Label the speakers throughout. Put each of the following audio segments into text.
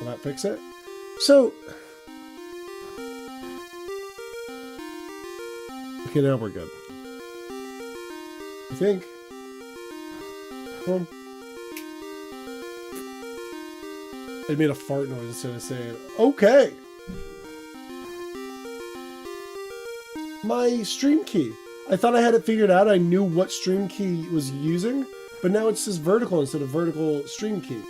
Speaker 1: Will that fix it? So... Okay, now we're good. I think. It made a fart noise instead of saying, okay. My stream key. I thought I had it figured out. I knew what stream key was using, but now it says vertical instead of vertical stream key.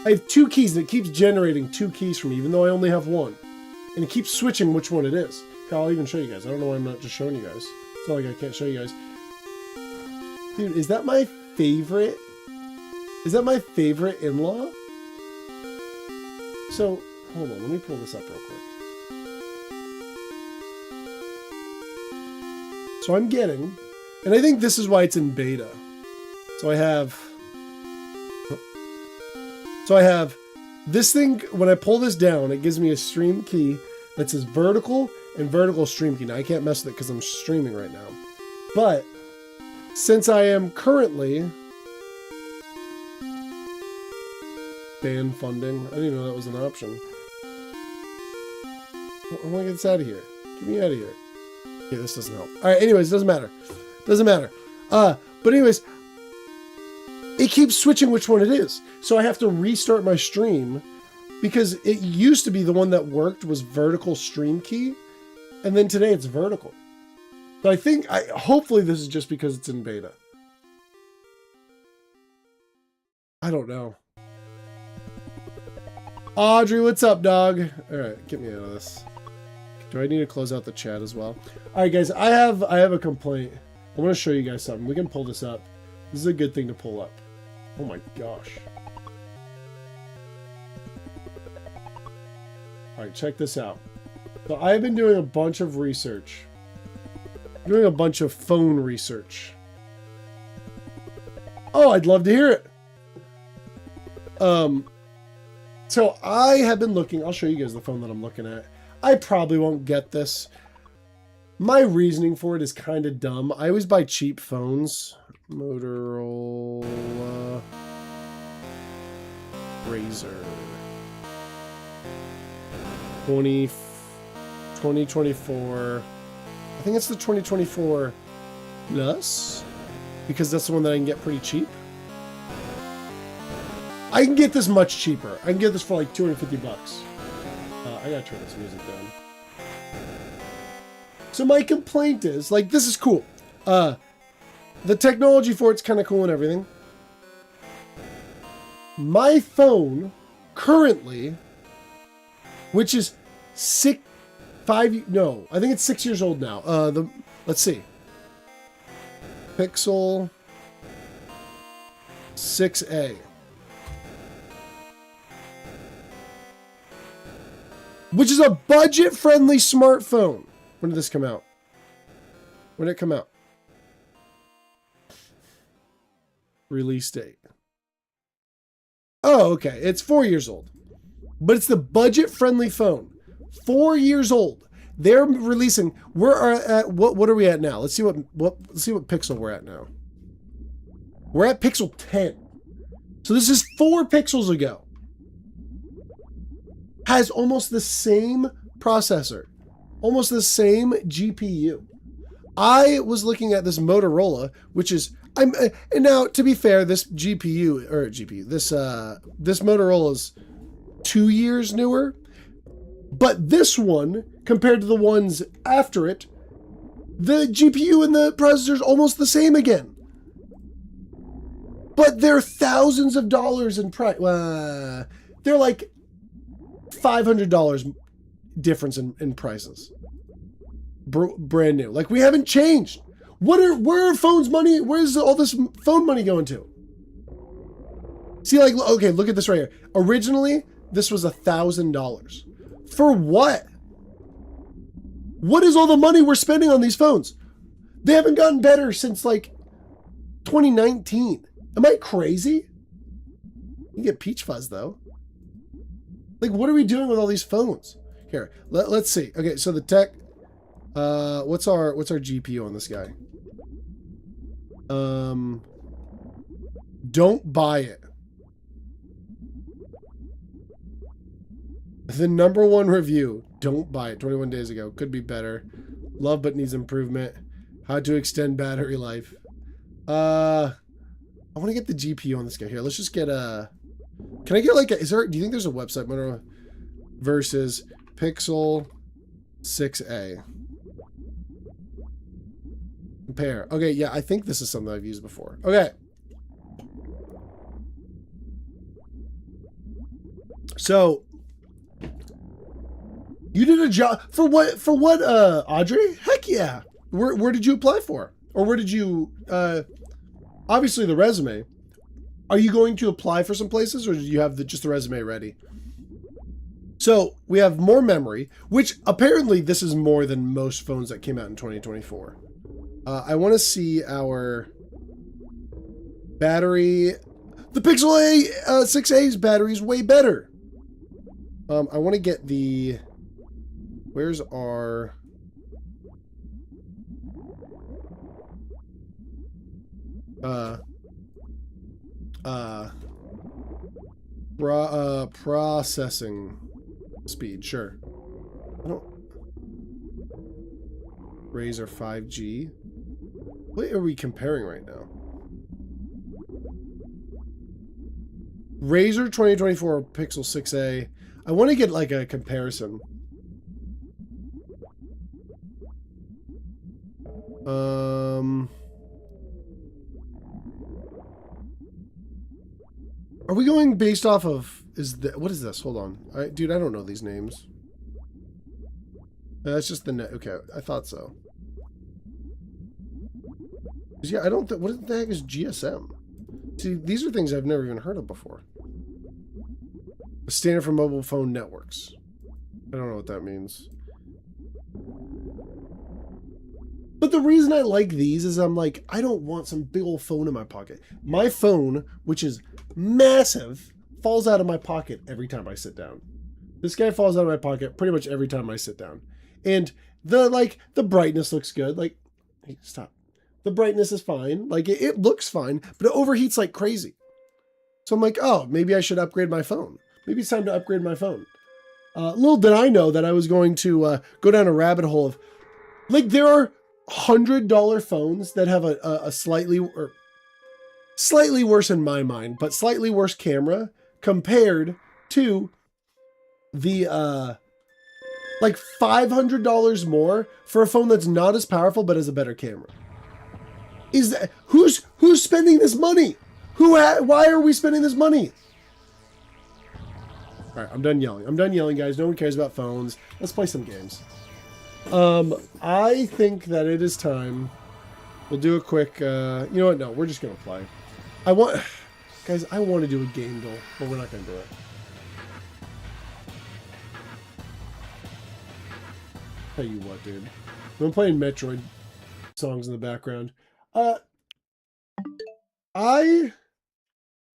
Speaker 1: I have 2 keys and it keeps generating 2 keys for me, even though I only have 1. And it keeps switching which one it is. I'll even show you guys. I don't know why I'm not just showing you guys. It's not like I can't show you guys. Dude, is that my favorite? Is that my favorite in-law? So, hold on. Let me pull this up real quick. So I'm getting, and I think this is why it's in beta. So I have this thing. When I pull this down, it gives me a stream key that says vertical and vertical stream key. Now I can't mess with it because I'm streaming right now. But since I am currently ban funding, I didn't even know that was an option. I want to get this out of here. Get me out of here. Okay, this doesn't help. All right, anyways, doesn't matter. Doesn't matter. But anyways, it keeps switching which one it is. So I have to restart my stream because it used to be the one that worked was vertical stream key. And then today it's vertical. But hopefully this is just because it's in beta. I don't know. Audrey, what's up, dog? All right, get me out of this. Do I need to close out the chat as well? All right, guys, I have a complaint. I want to show you guys something. We can pull this up. This is a good thing to pull up. Oh my gosh. All right, check this out. So I've been doing a bunch of research. Doing a bunch of phone research. Oh, I'd love to hear it. So I have been looking. I'll show you guys the phone that I'm looking at. I probably won't get this. My reasoning for it is kind of dumb. I always buy cheap phones. Motorola Razr 2024. I think it's the 2024 Plus, because that's the one that I can get pretty cheap. I can get this much cheaper. I can get this for like 250 bucks. I gotta turn this music down. So my complaint is, like, this is cool. The technology for it's kind of cool and everything. My phone currently, which is I think it's 6 years old now. Let's see. Pixel 6a. Which is a budget-friendly smartphone. When did this come out? When did it come out? Release date. Oh, okay. It's 4 years old. But it's the budget-friendly phone. 4 years old. They're releasing. We're at what are we at now? Let's see what pixel we're at now. We're at Pixel 10. So this is 4 pixels ago. Has almost the same processor. Almost the same GPU. I was looking at this Motorola, which is and now to be fair, this this Motorola's 2 years newer, but this one compared to the ones after it, the GPU and the processor is almost the same again. But they're thousands of dollars in price. They're like $500 difference in prices. Brand new. Like, we haven't changed. Where are phones money? Where's all this phone money going to? See, like, okay, look at this right here. Originally, this was $1,000. For what? What is all the money we're spending on these phones? They haven't gotten better since like 2019. Am I crazy? You get peach fuzz though. Like, what are we doing with all these phones? Here, let's see. Okay, so the tech. What's our GPU on this guy? Don't buy it. The #1 review. Don't buy it. 21 days ago. Could be better. Love but needs improvement. How to extend battery life. I want to get the GPU on this guy here. Let's just get a... Can I get like a... Do you think there's a website monitor versus Pixel 6a? Compare. Okay, yeah, I think this is something I've used before. Okay. So... You did a job for what? For what, Audrey? Heck yeah! Where did you apply for? Or where did you? Obviously the resume. Are you going to apply for some places, or do you have just the resume ready? So we have more memory, which apparently this is more than most phones that came out in 2024. I want to see our battery. The Pixel 6a's battery is way better. I want to get the. Where's our... processing speed, sure. I don't... Razer 5G. What are we comparing right now? Razer 2024 Pixel 6a. I want to get like a comparison. Are we going based off of... What is this? Hold on. Dude, I don't know these names. That's just the net. Okay, I thought so. Yeah, I don't think... What the heck is GSM? See, these are things I've never even heard of before. A standard for mobile phone networks. I don't know what that means. But the reason I like these is I'm like, I don't want some big old phone in my pocket. My phone, which is massive, falls out of my pocket every time I sit down. This guy falls out of my pocket pretty much every time I sit down. And the brightness looks good. Like, hey, stop. The brightness is fine. Like, it looks fine, but it overheats like crazy. So I'm like, oh, maybe I should upgrade my phone. Maybe it's time to upgrade my phone. Little did I know that I was going to go down a rabbit hole of, like, there are $100 phones that have a slightly worse in my mind, but slightly worse camera compared to the like $500 more for a phone that's not as powerful but has a better camera. Is that who's spending this money? Why are we spending this money? All right, I'm done yelling. I'm done yelling, guys. No one cares about phones. Let's play some games. I think that it is time. We'll do a quick, you know what? No, we're just going to play. Guys, I want to do a game goal, but we're not going to do it. Tell you what, dude. I'm playing Metroid songs in the background. I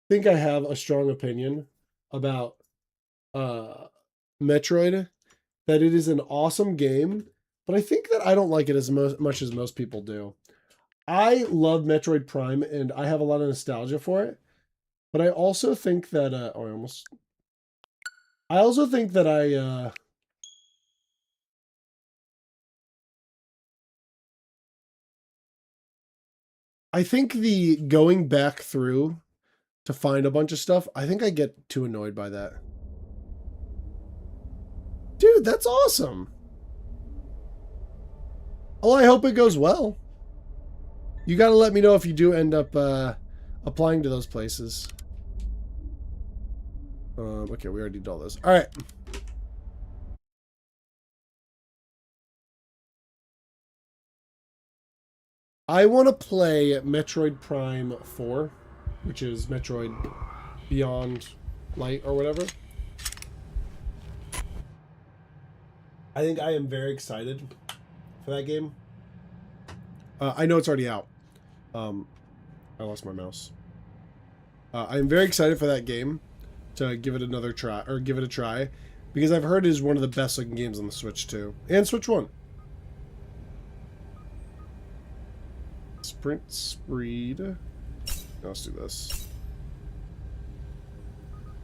Speaker 1: think I have a strong opinion about, Metroid, that it is an awesome game. But I think that I don't like it as much as most people do. I love Metroid Prime, and I have a lot of nostalgia for it. But I also think that... I also think that I think the going back through to find a bunch of stuff, I think I get too annoyed by that. Dude, that's awesome! Well, I hope it goes well. You gotta let me know if you do end up applying to those places. Okay, we already did all this. Alright. I want to play Metroid Prime 4, which is Metroid Beyond Light or whatever. I think I am very excited for that game. I know it's already out. I lost my mouse. I am very excited for that game to give it another try, or give it a try, because I've heard it is one of the best looking games on the Switch too, and Switch 1. Sprint speed. Let's do this.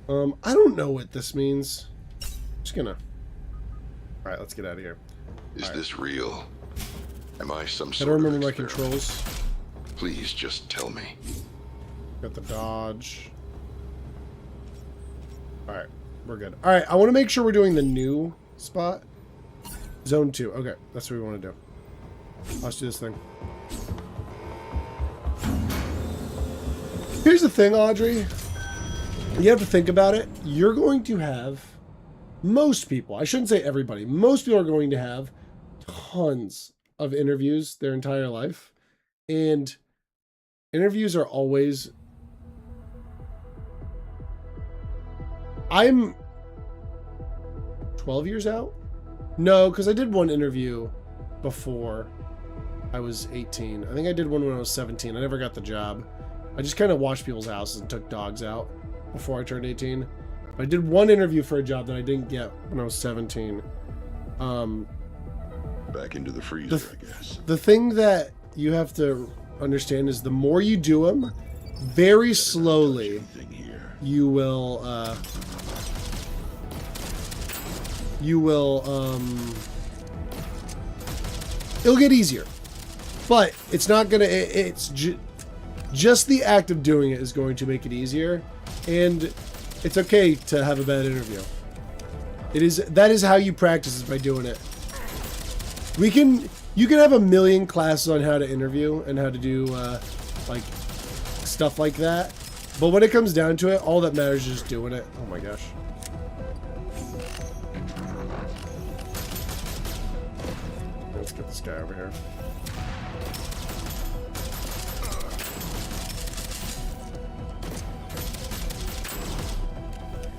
Speaker 1: I don't know what this means. just gonna... Alright, let's get out of here.
Speaker 2: Is this real? Am I some
Speaker 1: I
Speaker 2: sort
Speaker 1: don't
Speaker 2: of
Speaker 1: remember my
Speaker 2: experiment?
Speaker 1: controls.
Speaker 2: Please just tell me.
Speaker 1: Got the dodge. Alright, we're good. Alright, I want to make sure we're doing the new spot. Zone 2. Okay, that's what we want to do. Let's do this thing. Here's the thing, Audrey. You have to think about it. You're going to have... Most people, I shouldn't say everybody, most people are going to have tons of interviews their entire life. And interviews are always... I'm 12 years out? No, because I did one interview before I was 18. I think I did one when I was 17. I never got the job. I just kind of watched people's houses and took dogs out before I turned 18. I did one interview for a job that I didn't get when I was 17.
Speaker 2: Back into the freezer, I guess.
Speaker 1: The thing that you have to understand is the more you do them, very slowly, you will it'll get easier. But it's not gonna, just the act of doing it is going to make it easier. And it's okay to have a bad interview. That is how you practice, is by doing it. You can have a million classes on how to interview and how to do like stuff like that. But when it comes down to it, all that matters is just doing it. Oh my gosh. Let's get this guy over here.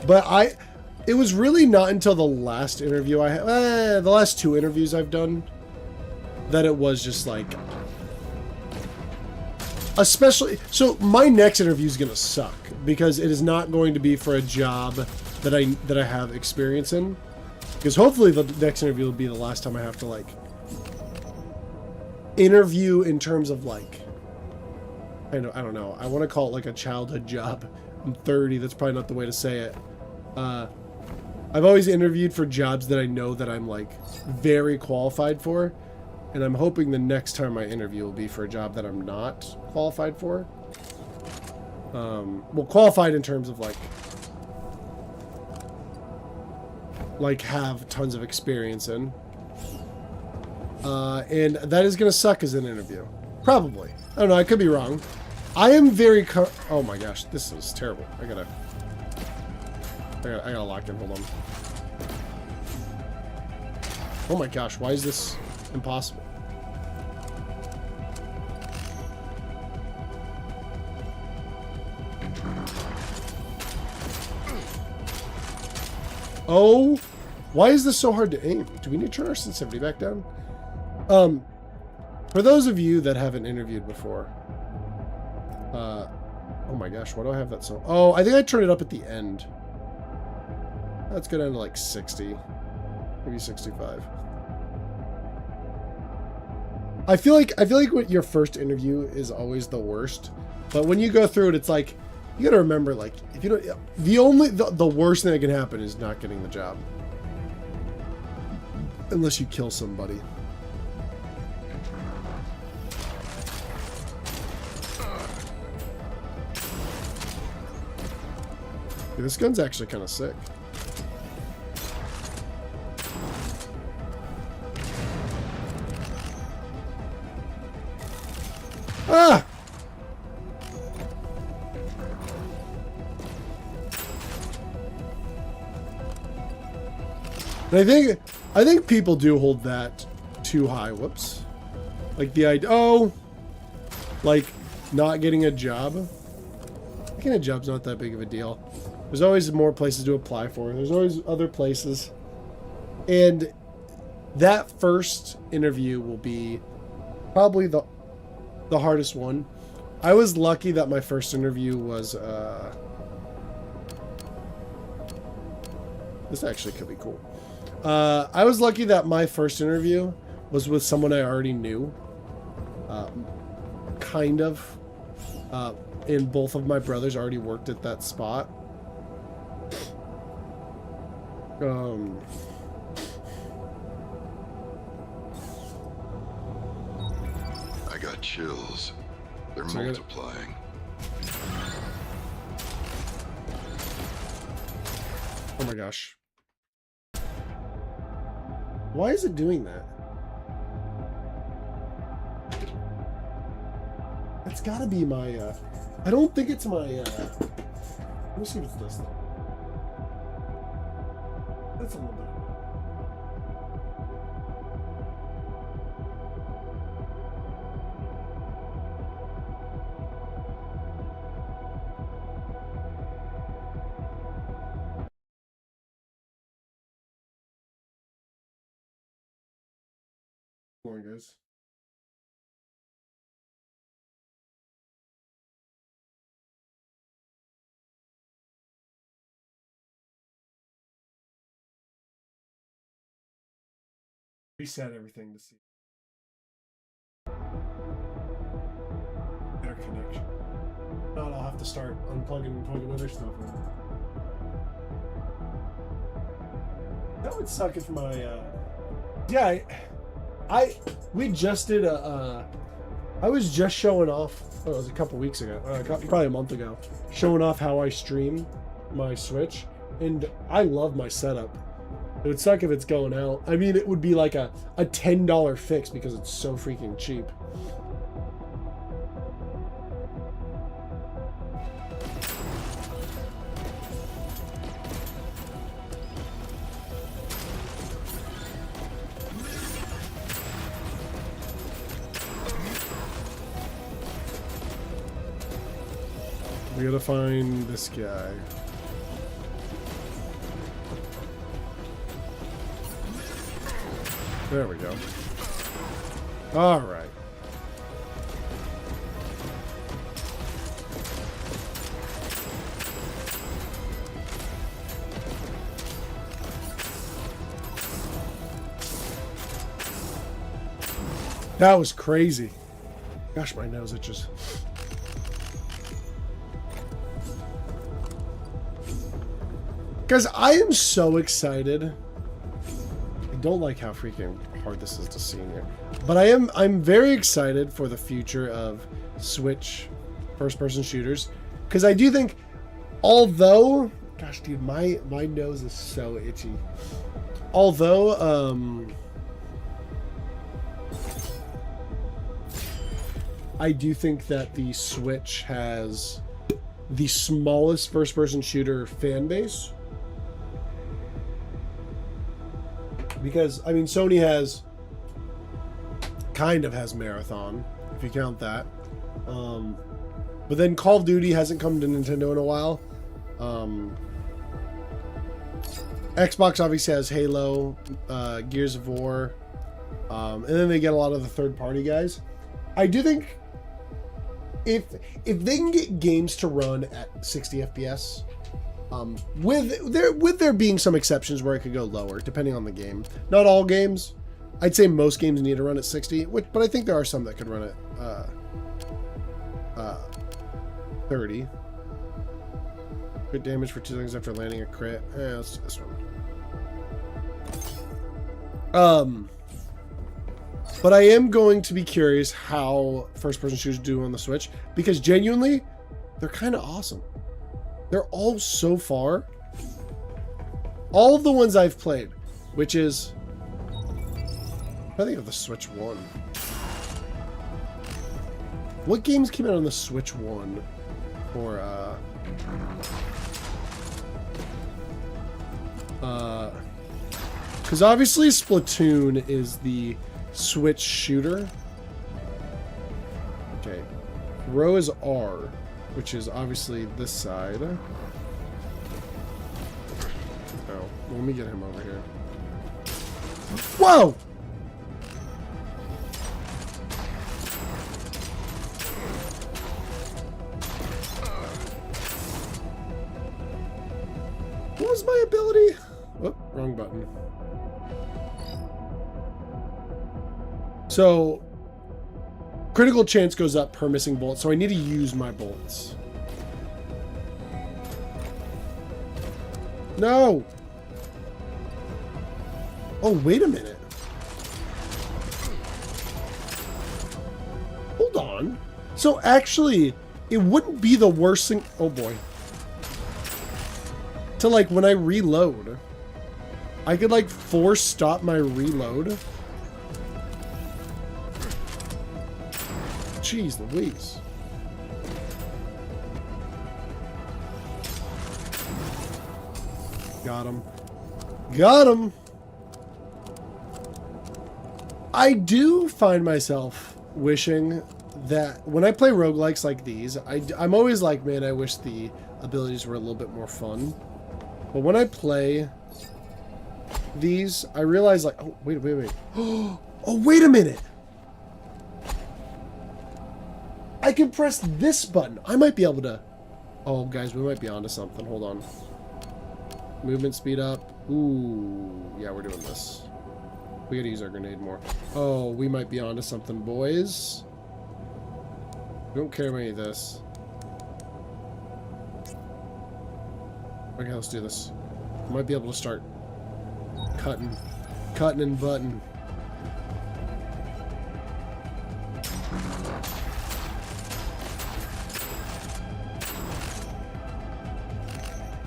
Speaker 1: But it was really not until the last interview I had, the last 2 interviews I've done, that it was just like, especially, so my next interview is gonna suck because it is not going to be for a job that I have experience in, because hopefully the next interview will be the last time I have to like interview in terms of like, I don't know, I want to call it like a childhood job. I'm 30, that's probably not the way to say it. I've always interviewed for jobs that I know that I'm like very qualified for, and I'm hoping the next time I interview will be for a job that I'm not qualified for. Well, qualified in terms of like have tons of experience in. And that is gonna suck as an interview. Probably. I don't know, I could be wrong. I am very oh my gosh, this is terrible. I gotta lock in, hold on. Oh my gosh, why is this impossible? Oh, why is this so hard to aim? Do we need to turn our sensitivity back down? For those of you that haven't interviewed before, oh my gosh, why do I have that so? Oh, I think I turned it up at the end. Let's go down to like 60, maybe 65. I feel like what your first interview is always the worst, but when you go through it, it's like you gotta remember, like, if you don't, the worst thing that can happen is not getting the job, unless you kill somebody. Dude, this gun's actually kind of sick. Ah! And I think people do hold that too high. Whoops. Like the idea, oh, like not getting a job. Getting a job's not that big of a deal. There's always more places to apply for. There's always other places. And that first interview will be probably the hardest one. I was lucky that my first interview was, this actually could be cool. I was lucky that my first interview was with someone I already knew. Kind of. And both of my brothers already worked at that spot.
Speaker 2: I got chills. They're
Speaker 1: So
Speaker 2: multiplying.
Speaker 1: Oh my gosh. Why is it doing that? It's gotta be my, I don't think it's my, let me see if it's this thing. That's a little bit. Come on, guys. Reset everything to see. Better connection. Not, I'll have to start unplugging and plugging other stuff in. That would suck if my, yeah, we just did I was just showing off, oh, it was a couple weeks ago, probably a month ago, showing off how I stream my Switch, and I love my setup. It would suck if it's going out. I mean, it would be like a $10 fix because it's so freaking cheap. We gotta find this guy. There we go. All right. That was crazy. Gosh, my nose itches. Guys, I am so excited. I don't like how freaking hard this is to see in here. But I'm very excited for the future of Switch first-person shooters. Because I do think, although, gosh, dude, my nose is so itchy. Although, I do think that the Switch has the smallest first-person shooter fan base. Because, I mean, Sony kind of has Marathon, if you count that. But then Call of Duty hasn't come to Nintendo in a while. Xbox obviously has Halo, Gears of War, and then they get a lot of the third-party guys. I do think if they can get games to run at 60 FPS, with there being some exceptions where it could go lower depending on the game. Not all games. I'd say most games need to run at 60, but I think there are some that could run at 30. Crit damage for 2 seconds after landing a crit. Let's do this one. But I am going to be curious how first-person shooters do on the Switch, because genuinely, they're kind of awesome. They're all so far. All of the ones I've played, which is, I think of the Switch 1. What games came out on the Switch 1 for, because obviously Splatoon is the Switch shooter. Okay. Row is R, which is obviously this side. Oh, let me get him over here. Whoa! What was my ability? Oh, wrong button. So, critical chance goes up per missing bullet, so I need to use my bullets. Oh, wait a minute. Hold on. So actually, it wouldn't be the worst thing. Oh boy. To like when I reload, I could like force stop my reload. Jeez Louise. Got him. Got him. I do find myself wishing that when I play roguelikes like these, I'm always like, man, I wish the abilities were a little bit more fun. But when I play these, I realize like, oh, wait. Oh, wait a minute. I can press this button. I might be able to. Oh, guys, we might be onto something. Hold on. Movement speed up. Ooh, yeah, we're doing this. We gotta use our grenade more. Oh, we might be onto something, boys. We don't care about any of this. Okay, let's do this. We might be able to start cutting and butting.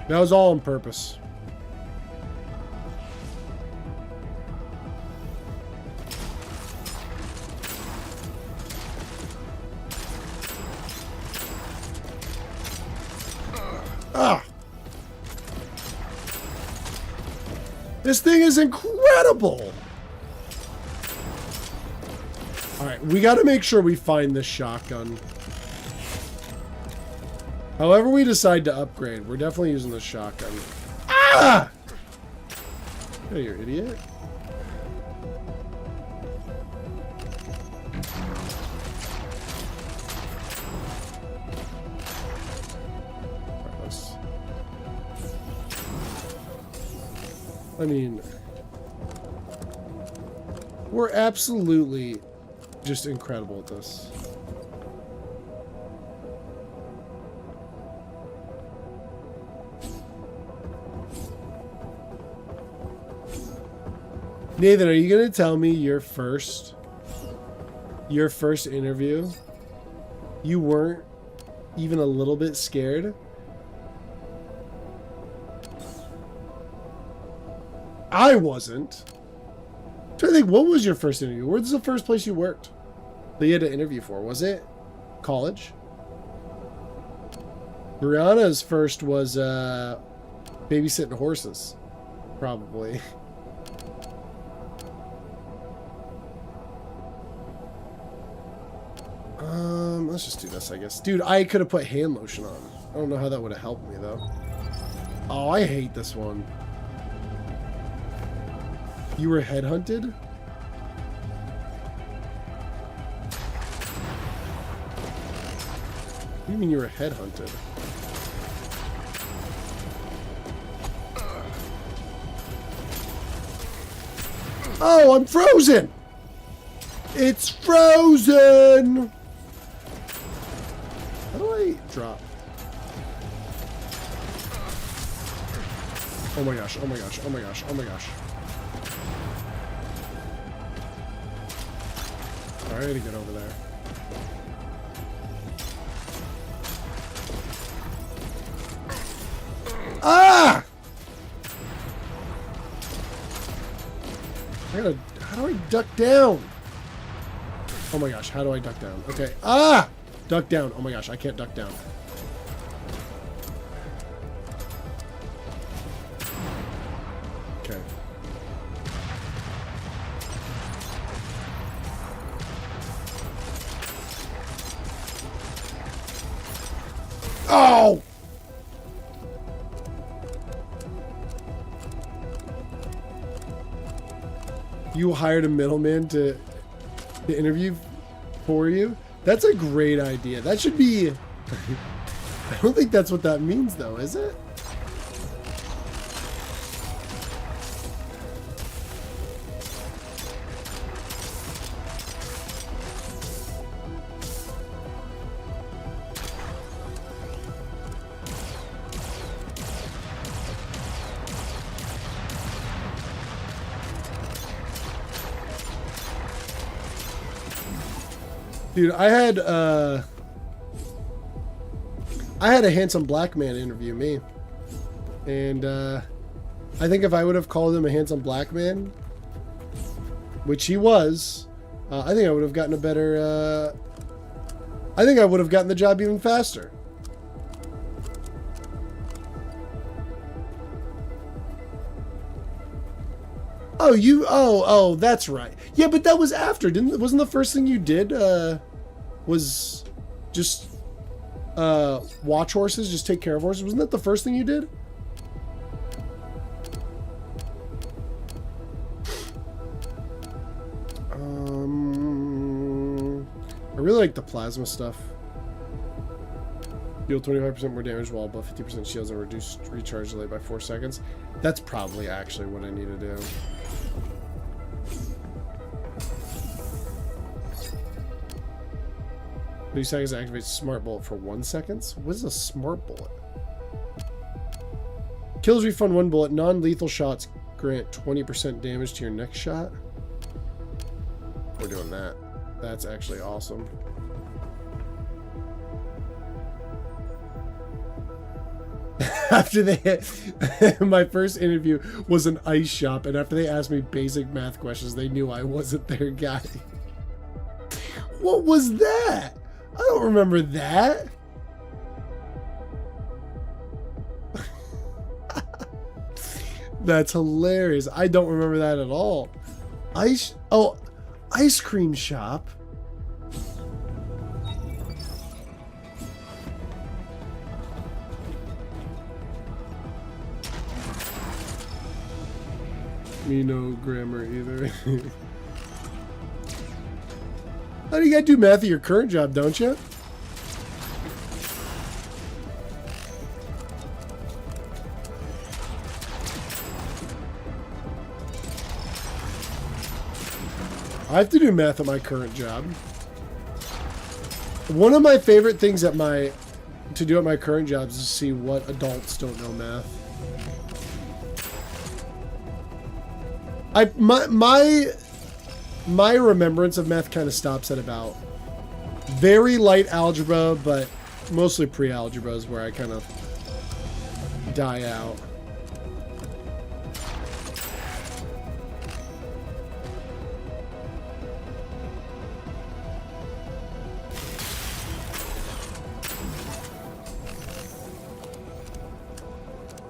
Speaker 1: That was all on purpose. Ah! This thing is incredible! Alright, we gotta make sure we find this shotgun. However we decide to upgrade, we're definitely using the shotgun. Ah! Hey, you idiot. I mean, we're absolutely just incredible at this. Nathan, are you going to tell me your first interview, you weren't even a little bit scared? I wasn't. I'm trying to think, what was your first interview? Where's the first place you worked that you had to interview for? Was it college? Brianna's first was babysitting horses, probably. Let's just do this, I guess. Dude, I could have put hand lotion on. I don't know how that would have helped me, though. Oh, I hate this one. You were headhunted? What do you mean you were headhunted? Oh, I'm frozen! It's frozen! How do I drop? Oh my gosh, oh my gosh, oh my gosh, oh my gosh. Alright, I gotta get over there. Ah! How do I duck down? Oh my gosh, how do I duck down? Okay. Ah! Duck down. Oh my gosh, I can't duck down. Okay. Oh! You hired a middleman to interview for you? That's a great idea. That should be... I don't think that's what that means, though, is it? Dude, I had a handsome black man interview me. And I think if I would have called him a handsome black man, which he was, I think I would have gotten a better, I think I would have gotten the job even faster. Oh, that's right. Yeah, but that was after, wasn't the first thing you did, was just, watch horses, just take care of horses? Wasn't that the first thing you did? I really like the plasma stuff. Deal 25% more damage while above 50% shields and reduce recharge delay by 4 seconds. That's probably actually what I need to do. Three seconds to activate smart bullet for 1 second. What is a smart bullet? Kills refund 1 bullet. Non-lethal shots grant 20% damage to your next shot. We're doing that. That's actually awesome. After they my first interview was an ice shop, and after they asked me basic math questions, they knew I wasn't their guy. What was that? I don't remember that. That's hilarious. I don't remember that at all. Ice cream shop. Me no grammar either. How do you gotta do math at your current job, don't you? I have to do math at my current job. One of my favorite things to do at my current job is to see what adults don't know math. My remembrance of math kind of stops at about very light algebra, but mostly pre-algebra is where I kind of die out.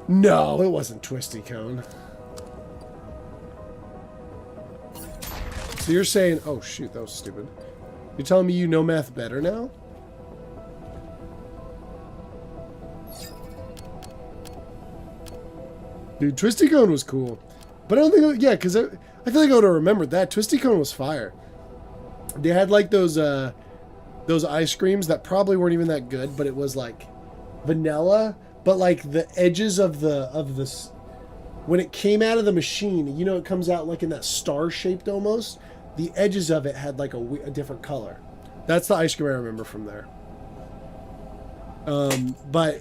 Speaker 1: No, it wasn't Twisty Cone. So you're saying, oh shoot, that was stupid. You're telling me you know math better now? Dude, Twisty Cone was cool. But I don't think, yeah, because I feel like I would have remembered that. Twisty Cone was fire. They had like those ice creams that probably weren't even that good, but it was like vanilla, but like the edges of this, when it came out of the machine, you know, it comes out like in that star shaped almost. The edges of it had like a different color. That's the ice cream I remember from there. But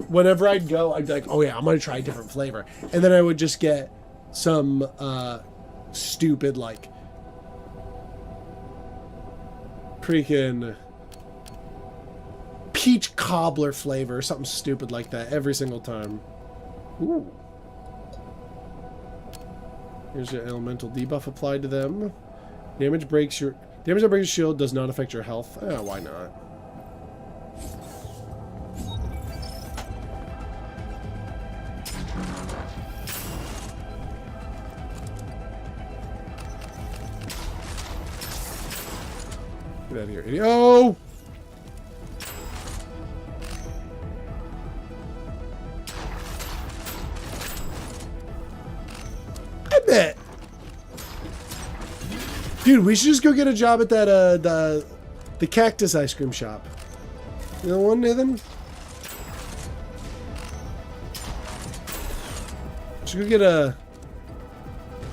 Speaker 1: whenever I'd go, I'd be like, oh yeah, I'm going to try a different flavor. And then I would just get some stupid like freaking peach cobbler flavor or something stupid like that every single time. Ooh. Here's your elemental debuff applied to them. Damage that breaks your shield does not affect your health. Why not? Get out of here, idiot. Oh! I bet. Dude, we should just go get a job at that the cactus ice cream shop. You know one, Nathan? Should go get a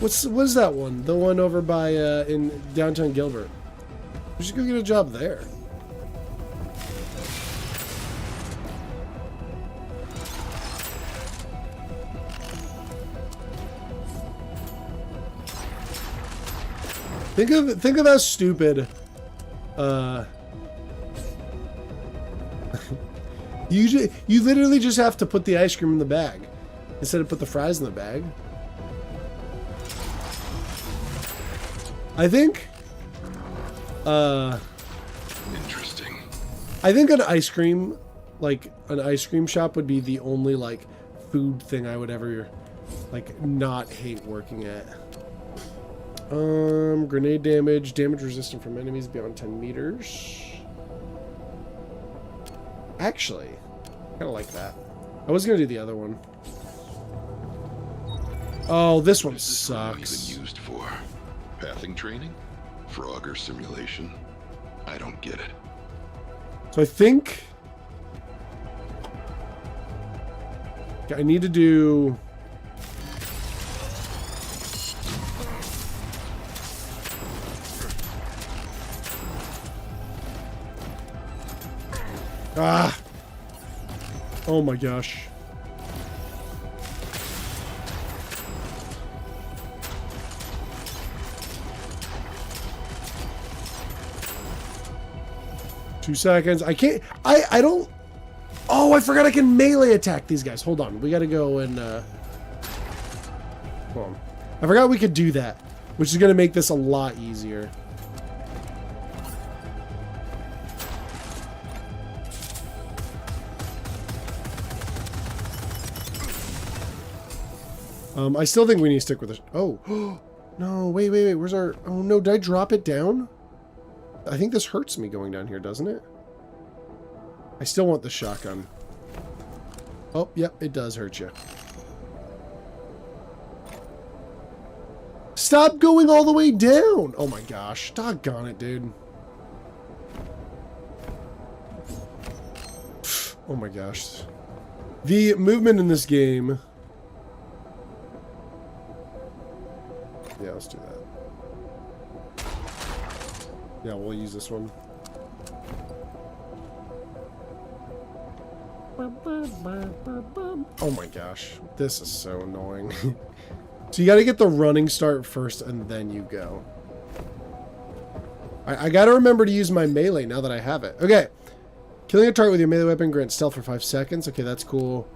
Speaker 1: what is that one? The one over by in downtown Gilbert. We should go get a job there. Think of how stupid You literally just have to put the ice cream in the bag instead of put the fries in the bag. I think.
Speaker 2: Interesting.
Speaker 1: I think an ice cream shop would be the only like food thing I would ever like not hate working at. Grenade damage resistant from enemies beyond 10 meters. Actually, kind of like that. I was gonna do the other one. Oh, this one sucks.
Speaker 2: Even used for pathing training, Frogger simulation. I don't get it.
Speaker 1: So I think I need to do. Ah! Oh my gosh. Two seconds. I can't. I don't. Oh, I forgot I can melee attack these guys. Hold on. We gotta go and. Hold on. I forgot we could do that, which is gonna make this a lot easier. I still think we need to stick with this. Oh, no, wait. Where's our... Oh, no, did I drop it down? I think this hurts me going down here, doesn't it? I still want the shotgun. Oh, yep, it does hurt you. Stop going all the way down! Oh my gosh, doggone it, dude. Oh my gosh. The movement in this game... Yeah, let's do that. Yeah, we'll use this one. Oh my gosh. This is so annoying. So you gotta get the running start first and then you go. I gotta remember to use my melee now that I have it. Okay. Killing a target with your melee weapon grants stealth for 5 seconds. Okay, that's cool.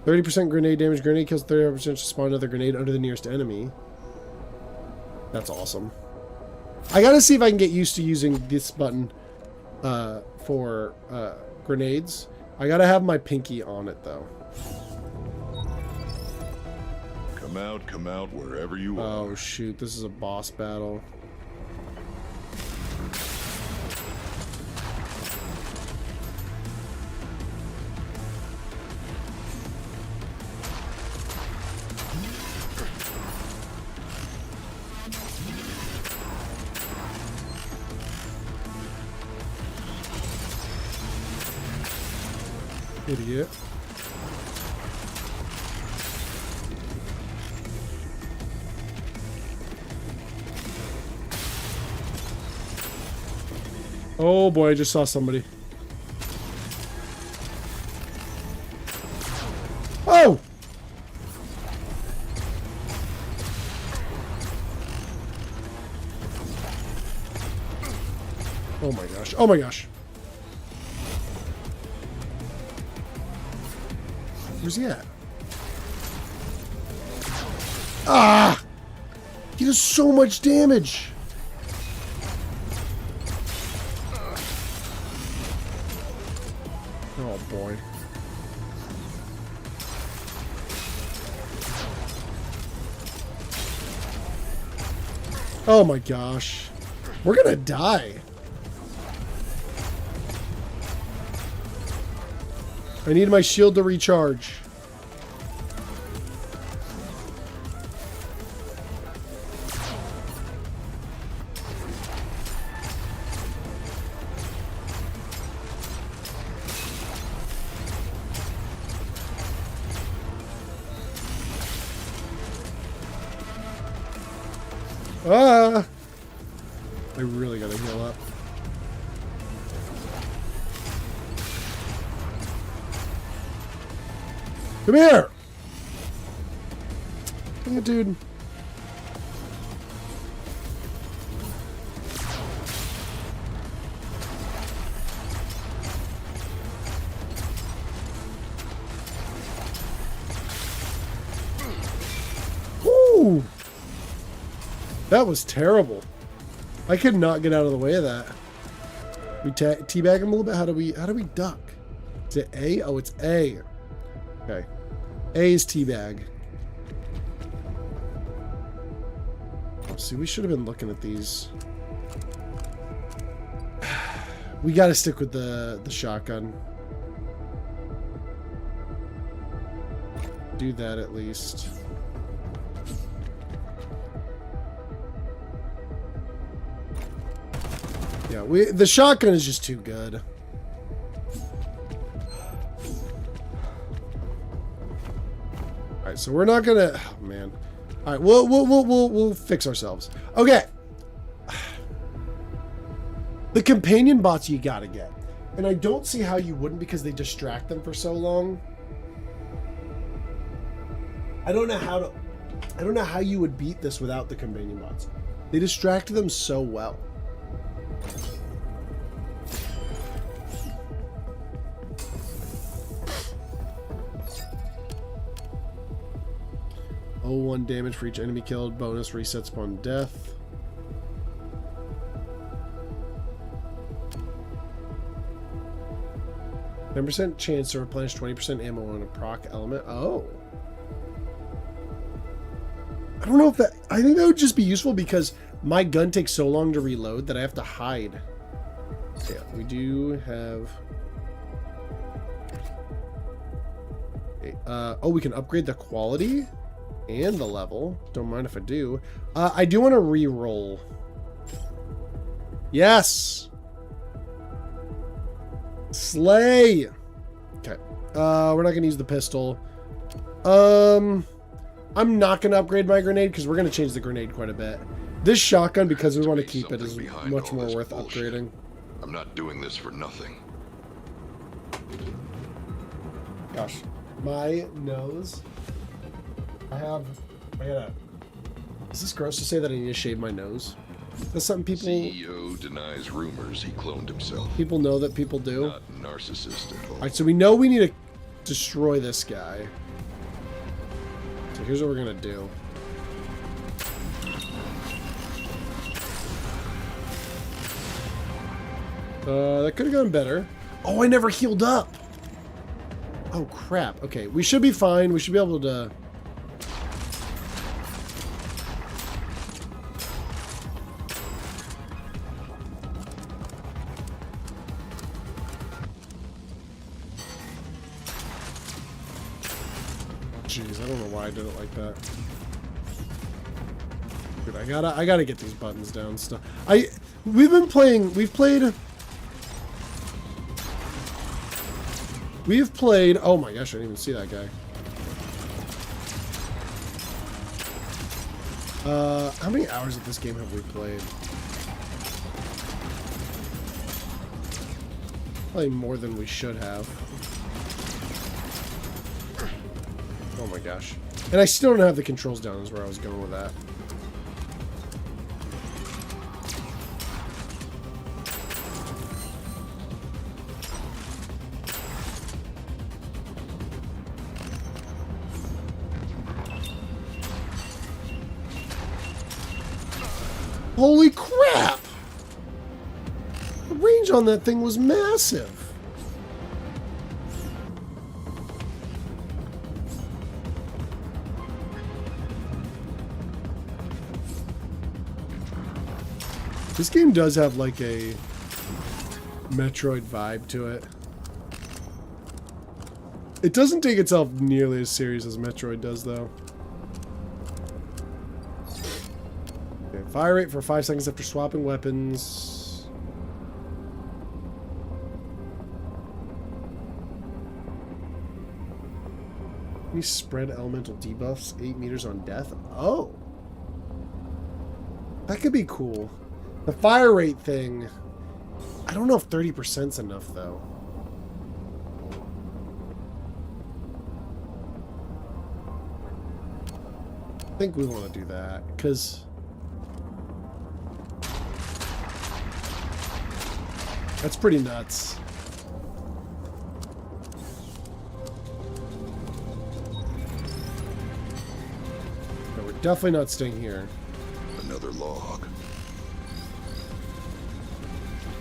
Speaker 1: 30% grenade damage. Grenade kills 30% to spawn another grenade under the nearest enemy. That's awesome. I gotta see if I can get used to using this button for grenades. I gotta have my pinky on it, though.
Speaker 2: Come out wherever you are.
Speaker 1: Oh, shoot. This is a boss battle. Idiot. Oh boy, I just saw somebody. Oh! Oh my gosh. Oh my gosh. Where's he at? Ah! He does so much damage. Oh boy. Oh my gosh. We're gonna die. I need my shield to recharge. Ah! I really gotta heal up. Come here! Dang it, dude. Ooh! That was terrible. I could not get out of the way of that. We teabag him a little bit. How do we duck? Is it A? Oh, it's A. Okay. A is teabag. Oh, see, we should have been looking at these. We got to stick with the shotgun. Do that at least. Yeah, the shotgun is just too good. All right, so we're not gonna. Oh, man. All right, we'll fix ourselves. Okay. The companion bots you gotta get, and I don't see how you wouldn't because they distract them for so long. I don't know how you would beat this without the companion bots. They distract them so well. Oh, 1 damage for each enemy killed. Bonus resets upon death. %10 chance to replenish 20% ammo on a proc element. Oh. I don't know if that... I think that would just be useful because my gun takes so long to reload that I have to hide. Yeah, we do have... oh, we can upgrade the quality and the level. Don't mind if I do. I do want to re-roll. Yes! Slay! Okay. We're not going to use the pistol. I'm not going to upgrade my grenade because we're going to change the grenade quite a bit. This shotgun, because we want to keep it, is much more worth upgrading.
Speaker 2: I'm not doing this for nothing.
Speaker 1: Gosh. My nose. Is this gross to say that I need to shave my nose? That's something people...
Speaker 2: CEO denies rumors he cloned himself.
Speaker 1: People know that people do.
Speaker 2: Not narcissist at all.
Speaker 1: Alright, so we know we need to destroy this guy. So here's what we're gonna do. That could have gone better. Oh, I never healed up. Oh, crap. Okay, we should be fine. We should be able to... Jeez, I don't know why I did it like that. Dude, I gotta get these buttons down still. We've played, oh my gosh, I didn't even see that guy. How many hours of this game have we played? Probably more than we should have. Oh my gosh. And I still don't have the controls down is where I was going with that. Holy crap! The range on that thing was massive. This game does have like a Metroid vibe to it. It doesn't take itself nearly as serious as Metroid does, though. Okay, fire rate for 5 seconds after swapping weapons. We spread elemental debuffs 8 meters on death. Oh, that could be cool. The fire rate thing, I don't know if 30%'s enough, though. I think we want to do that, because... that's pretty nuts. Definitely not staying here.
Speaker 2: Another log.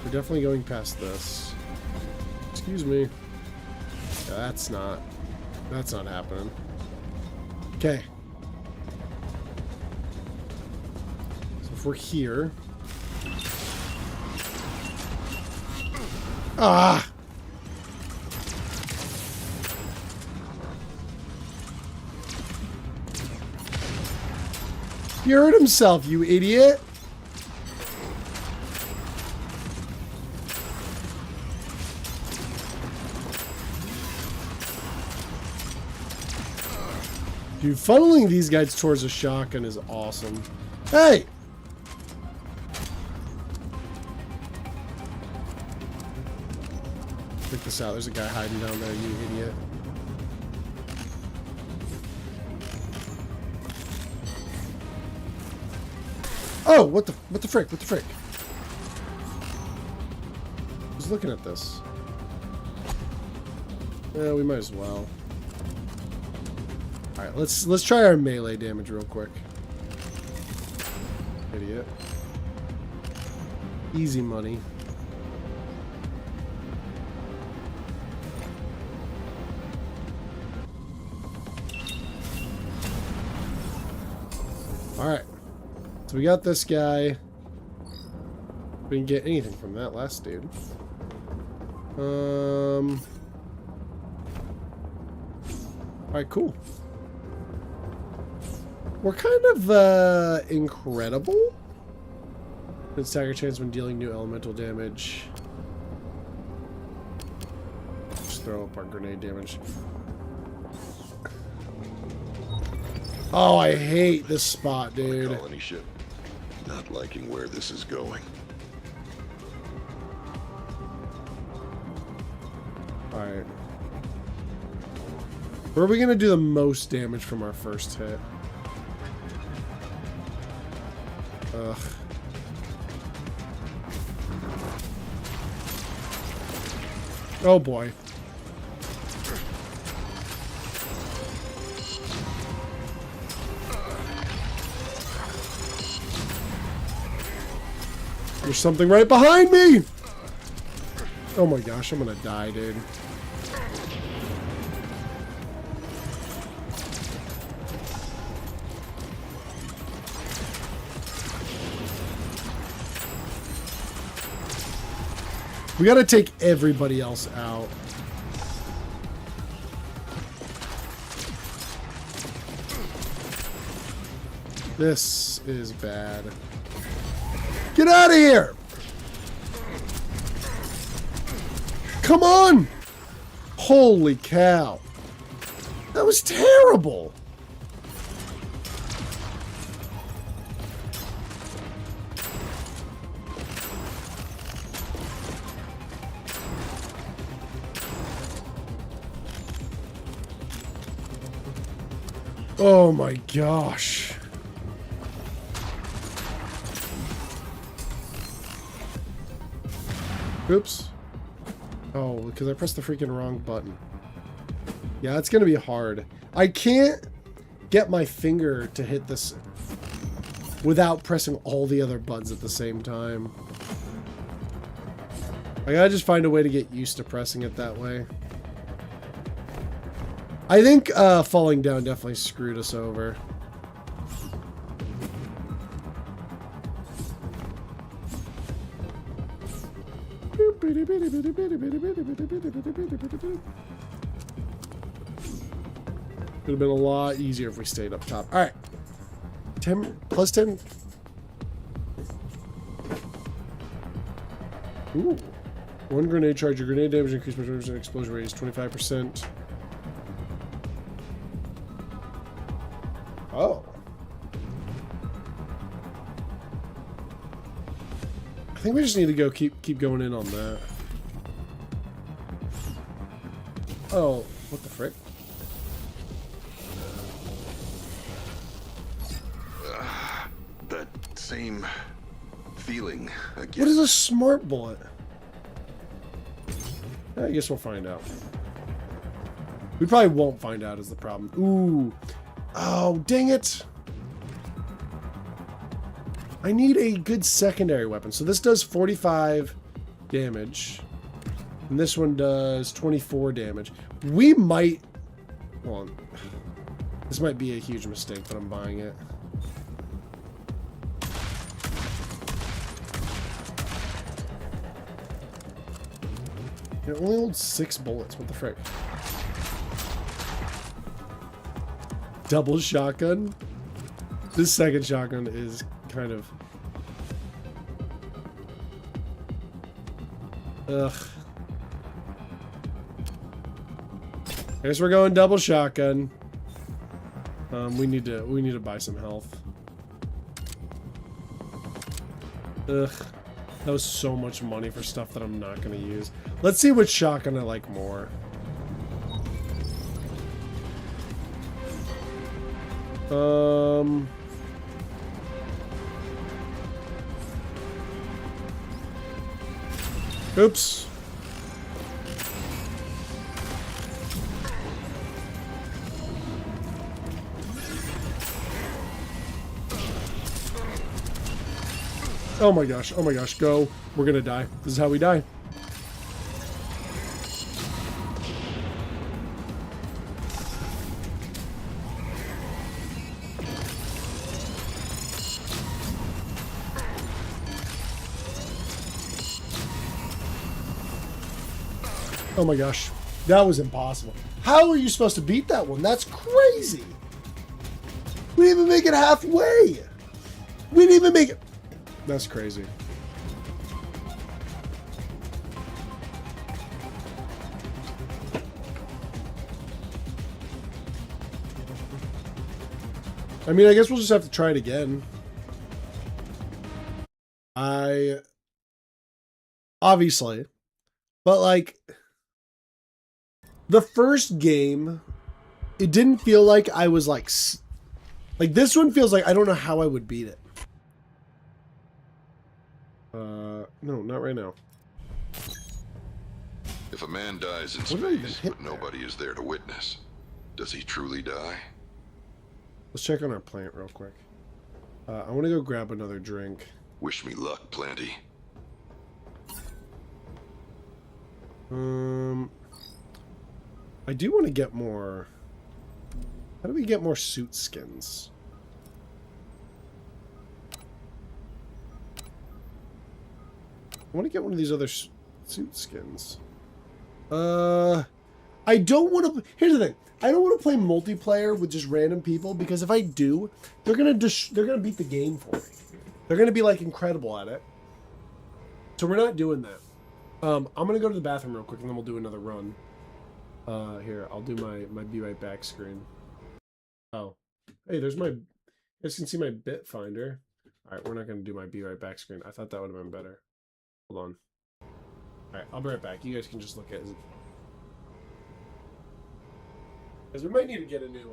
Speaker 1: We're definitely going past this. Excuse me. Yeah, that's not happening. Okay. So if we're here. Ah! He hurt himself, you idiot! Dude, funneling these guys towards a shotgun is awesome. Hey! Check this out. There's a guy hiding down there, you idiot. Oh, what the frick? What the frick? Who's looking at this? Yeah, we might as well. All right, let's try our melee damage real quick. Idiot. Easy money. All right. So we got this guy. We didn't get anything from that last dude. Alright, cool. We're kind of incredible. It's stagger chance when dealing new elemental damage. Just throw up our grenade damage. Oh, I hate this spot, dude.
Speaker 2: Colony ship. Not liking where this is going.
Speaker 1: Alright. Where are we going to do the most damage from our first hit? Ugh. Oh boy. There's something right behind me! Oh my gosh, I'm gonna die, dude. We gotta take everybody else out. This is bad. Get out of here! Come on! Holy cow. That was terrible! Oh my gosh. Oops. Oh, because I pressed the freaking wrong button. Yeah, it's going to be hard. I can't get my finger to hit this without pressing all the other buttons at the same time. I gotta just find a way to get used to pressing it that way. I think falling down definitely screwed us over. Would have been a lot easier if we stayed up top. All right. 10 plus 10. Ooh. One grenade charge. Your grenade damage increased by 20%. Explosion rate is 25%. Oh. I think we just need to go keep going in on that. Oh, what the frick?
Speaker 2: That same feeling again.
Speaker 1: What is a smart bullet? I guess we'll find out. We probably won't find out is the problem. Ooh. Oh, dang it. I need a good secondary weapon. So this does 45 damage. And this one does 24 damage. We might... Hold on. This might be a huge mistake, but I'm buying it. It only holds 6 bullets. What the frick? Double shotgun? This second shotgun is kind of... Ugh. I guess we're going double shotgun. We need to buy some health. Ugh. That was so much money for stuff that I'm not gonna use. Let's see which shotgun I like more. Oops. Oh my gosh, go. We're gonna die. This is how we die. Oh my gosh. That was impossible. How are you supposed to beat that one? That's crazy. We didn't even make it halfway. We didn't even make it. That's crazy. I mean, I guess we'll just have to try it again. Obviously. But, like, the first game, it didn't feel like I was, like, this one feels like I don't know how I would beat it. No, not right now.
Speaker 2: If a man dies in space, but nobody is there to witness, does he truly die?
Speaker 1: Let's check on our plant real quick. I want to go grab another drink.
Speaker 2: Wish me luck, Planty.
Speaker 1: I do want to get more... How do we get more suit skins? I want to get one of these other suit skins. I don't want to... Here's the thing. I don't want to play multiplayer with just random people, because if I do, they're gonna beat the game for me. They're gonna be like incredible at it. So we're not doing that. I'm gonna go to the bathroom real quick and then we'll do another run. Here, I'll do my be right back screen. Oh, hey, there's my. You guys can see my bit finder. All right, we're not gonna do my be right back screen. I thought that would have been better. Hold on. All right, I'll be right back. You guys can just look at it. Because we might need to get a new...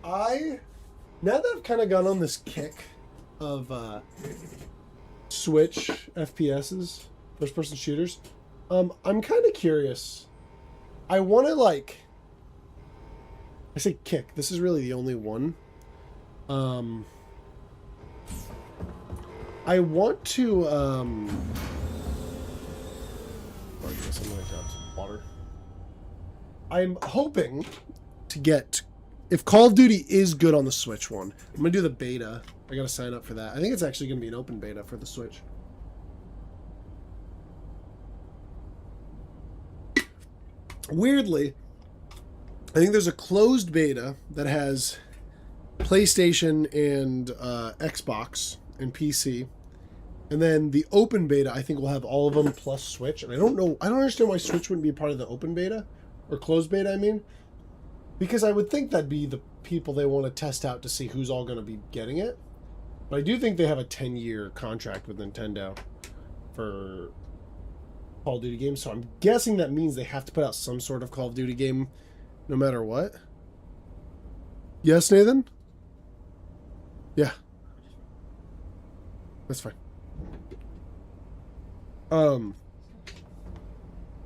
Speaker 1: Now that I've kind of gone on this kick of Switch FPSs, first-person shooters, I'm kind of curious. I want to like. I say kick. This is really the only one. I want to. Oh, I guess I'm gonna grab some water. I'm hoping to get. If Call of Duty is good on the Switch one, I'm gonna do the beta. I gotta sign up for that. I think it's actually gonna be an open beta for the Switch. Weirdly, I think there's a closed beta that has PlayStation and Xbox and PC. And then the open beta, I think, will have all of them plus Switch. And I don't understand why Switch wouldn't be part of the open beta. Or closed beta, I mean. Because I would think that'd be the people they want to test out to see who's all going to be getting it. But I do think they have a 10-year contract with Nintendo for Call of Duty games. So I'm guessing that means they have to put out some sort of Call of Duty game no matter what. Yes, Nathan? Yeah. That's fine.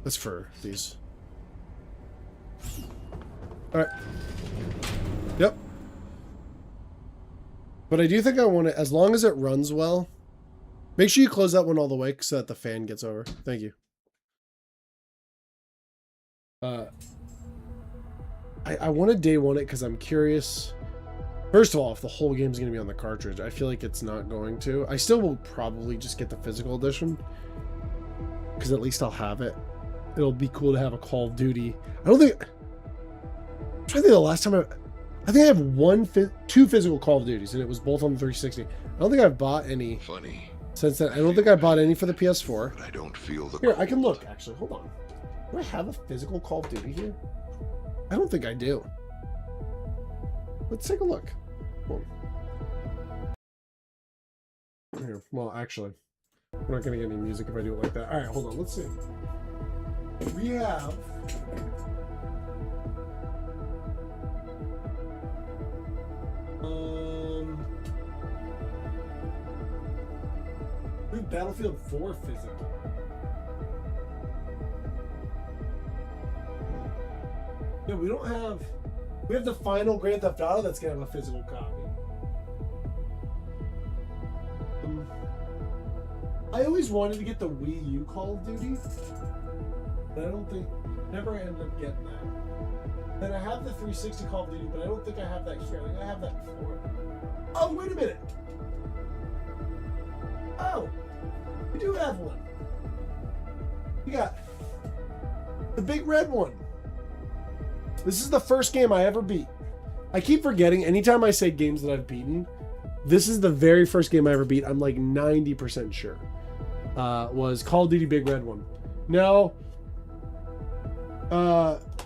Speaker 1: That's for these. Alright. Yep. But I do think I want it, as long as it runs well. Make sure you close that one all the way so that the fan gets over. Thank you. I want to day one it because I'm curious. First of all, if the whole game's going to be on the cartridge, I feel like it's not going to. I still will probably just get the physical edition because at least I'll have it. It'll be cool to have a Call of Duty. I don't think. I'm trying to think the last time I think I have two physical Call of Duties, and it was both on the 360. I don't think I've bought any.
Speaker 2: Funny.
Speaker 1: Since then, I don't think I bought any for the PS4.
Speaker 2: But I don't feel the.
Speaker 1: Here, I can look. Actually, hold on. Do I have a physical Call of Duty here? I don't think I do. Let's take a look. Hold on. Here, well, actually, we're not going to get any music if I do it like that. All right, hold on. Let's see. We have. We have Battlefield 4 physical. Yeah, we don't have. We have the final Grand Theft Auto that's gonna have a physical copy. I always wanted to get the Wii U Call of Duty, but I don't think. Never ended up getting that. Then I have the 360 Call of Duty, but I don't think I have that here. I think I have that before. Oh, wait a minute. Oh, we do have one. We got the big red one. This is the first game I ever beat. I keep forgetting anytime I say games that I've beaten, this is the very first game I ever beat. I'm like 90% sure. Was Call of Duty Big Red One. Now,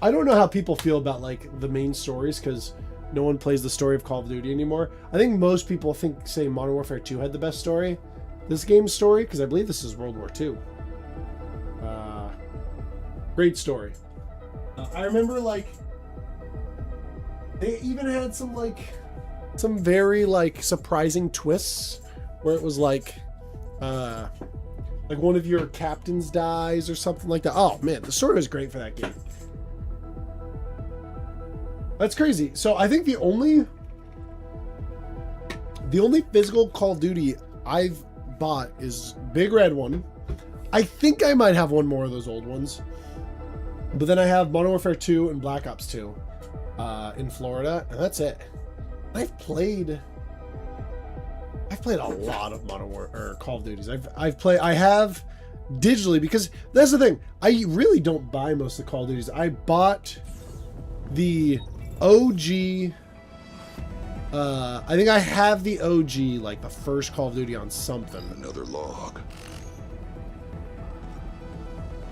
Speaker 1: I don't know how people feel about like the main stories because no one plays the story of Call of Duty anymore. I think most people say Modern Warfare 2 had the best story. This game's story, because I believe this is World War II. Great story. I remember like they even had some very like surprising twists where it was like one of your captains dies or something like that. Oh man, the story was great for that game. That's crazy. So I think the only physical Call of Duty I've bought is Big Red One. I think I might have one more of those old ones. But then I have Modern Warfare 2 and Black Ops 2 in Florida, and that's it. I've played a lot of Call of Duties. I have digitally, because that's the thing. I really don't buy most of the Call of Duties. I bought the OG. I think I have the OG, like the first Call of Duty on something.
Speaker 2: Another log.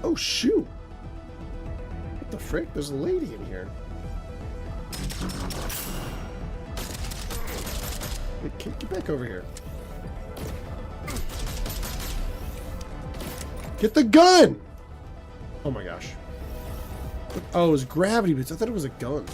Speaker 1: Oh shoot! What the frick? There's a lady in here. Get back over here. Get the gun! Oh my gosh. Oh, it was gravity boots. I thought it was a gun.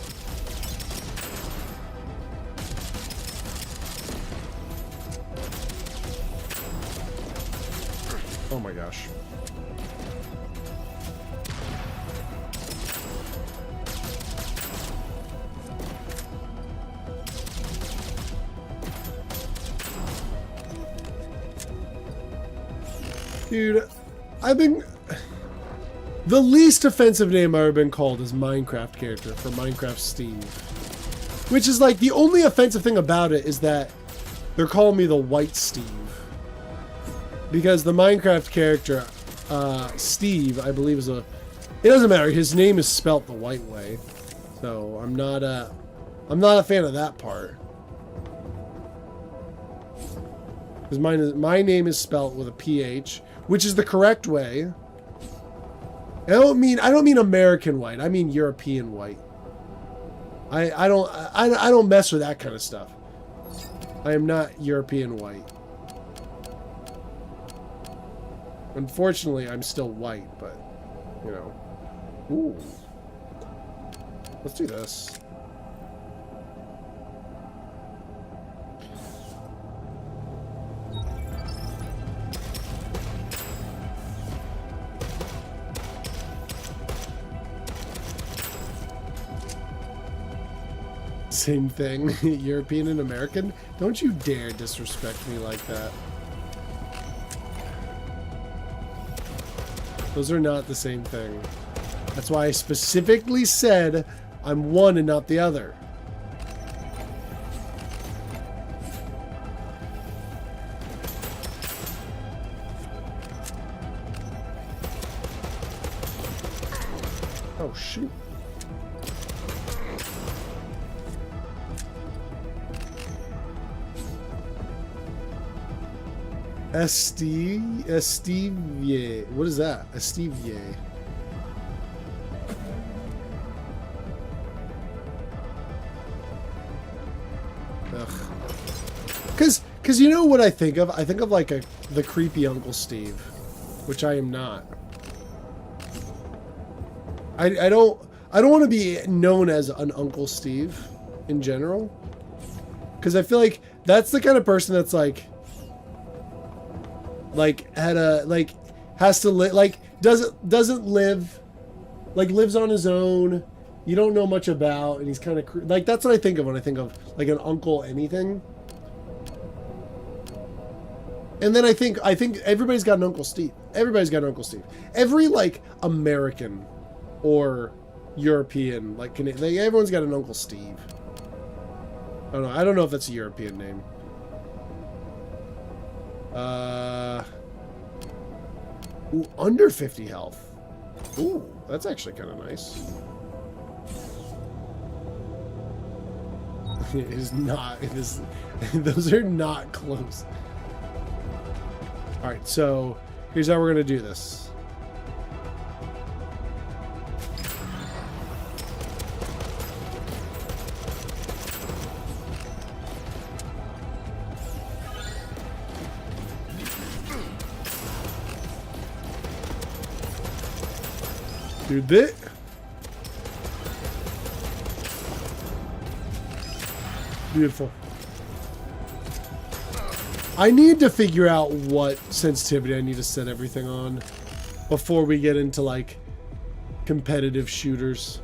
Speaker 1: Dude, I've been... The least offensive name I've ever been called is Minecraft character for Minecraft Steve. Which is like, the only offensive thing about it is that they're calling me the White Steve. Because the Minecraft character, Steve, I believe is a... It doesn't matter, his name is spelt the white way. So, I'm not a fan of that part. Because my name is spelt with a PH, which is the correct way. I don't mean American white. I mean European white. I don't mess with that kind of stuff. I am not European white. Unfortunately, I'm still white, but you know. Ooh. Let's do this. Same thing. European and American? Don't you dare disrespect me like that. Those are not the same thing. That's why I specifically said I'm one and not the other. Oh, shoot. Estivier. What is that? Estivier. Ugh. Cause you know what I think of? I think of like the creepy Uncle Steve, which I am not. I don't want to be known as an Uncle Steve in general, because I feel like that's the kind of person that's like has to live, doesn't live, lives on his own. You don't know much about, and he's kind of like, that's what I think of when I think of like an uncle anything. And then I think everybody's got an Uncle Steve. Everybody's got an Uncle Steve. Every like American or European, like everyone's got an Uncle Steve. I don't know. I don't know if that's a European name. Ooh, under 50 health. Ooh, that's actually kind of nice. It is not. It is. Those are not close. All right, so here's how we're gonna do this. Dude, this... Beautiful. I need to figure out what sensitivity I need to set everything on before we get into, like, competitive shooters.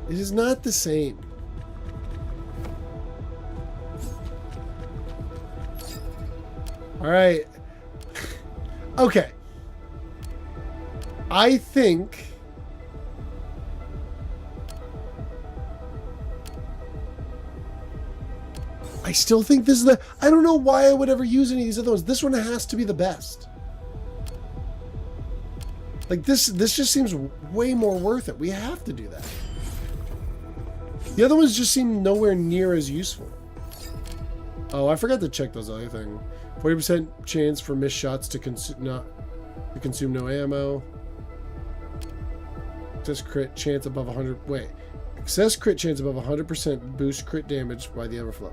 Speaker 1: It is not the same. All right. Okay. I think... I still think this is the... I don't know why I would ever use any of these other ones. This one has to be the best. Like, this just seems way more worth it. We have to do that. The other ones just seem nowhere near as useful. Oh, I forgot to check those other things. 40% chance for missed shots to consume no ammo. Excess crit chance above 100. Wait. Excess crit chance above 100% boost crit damage by the overflow.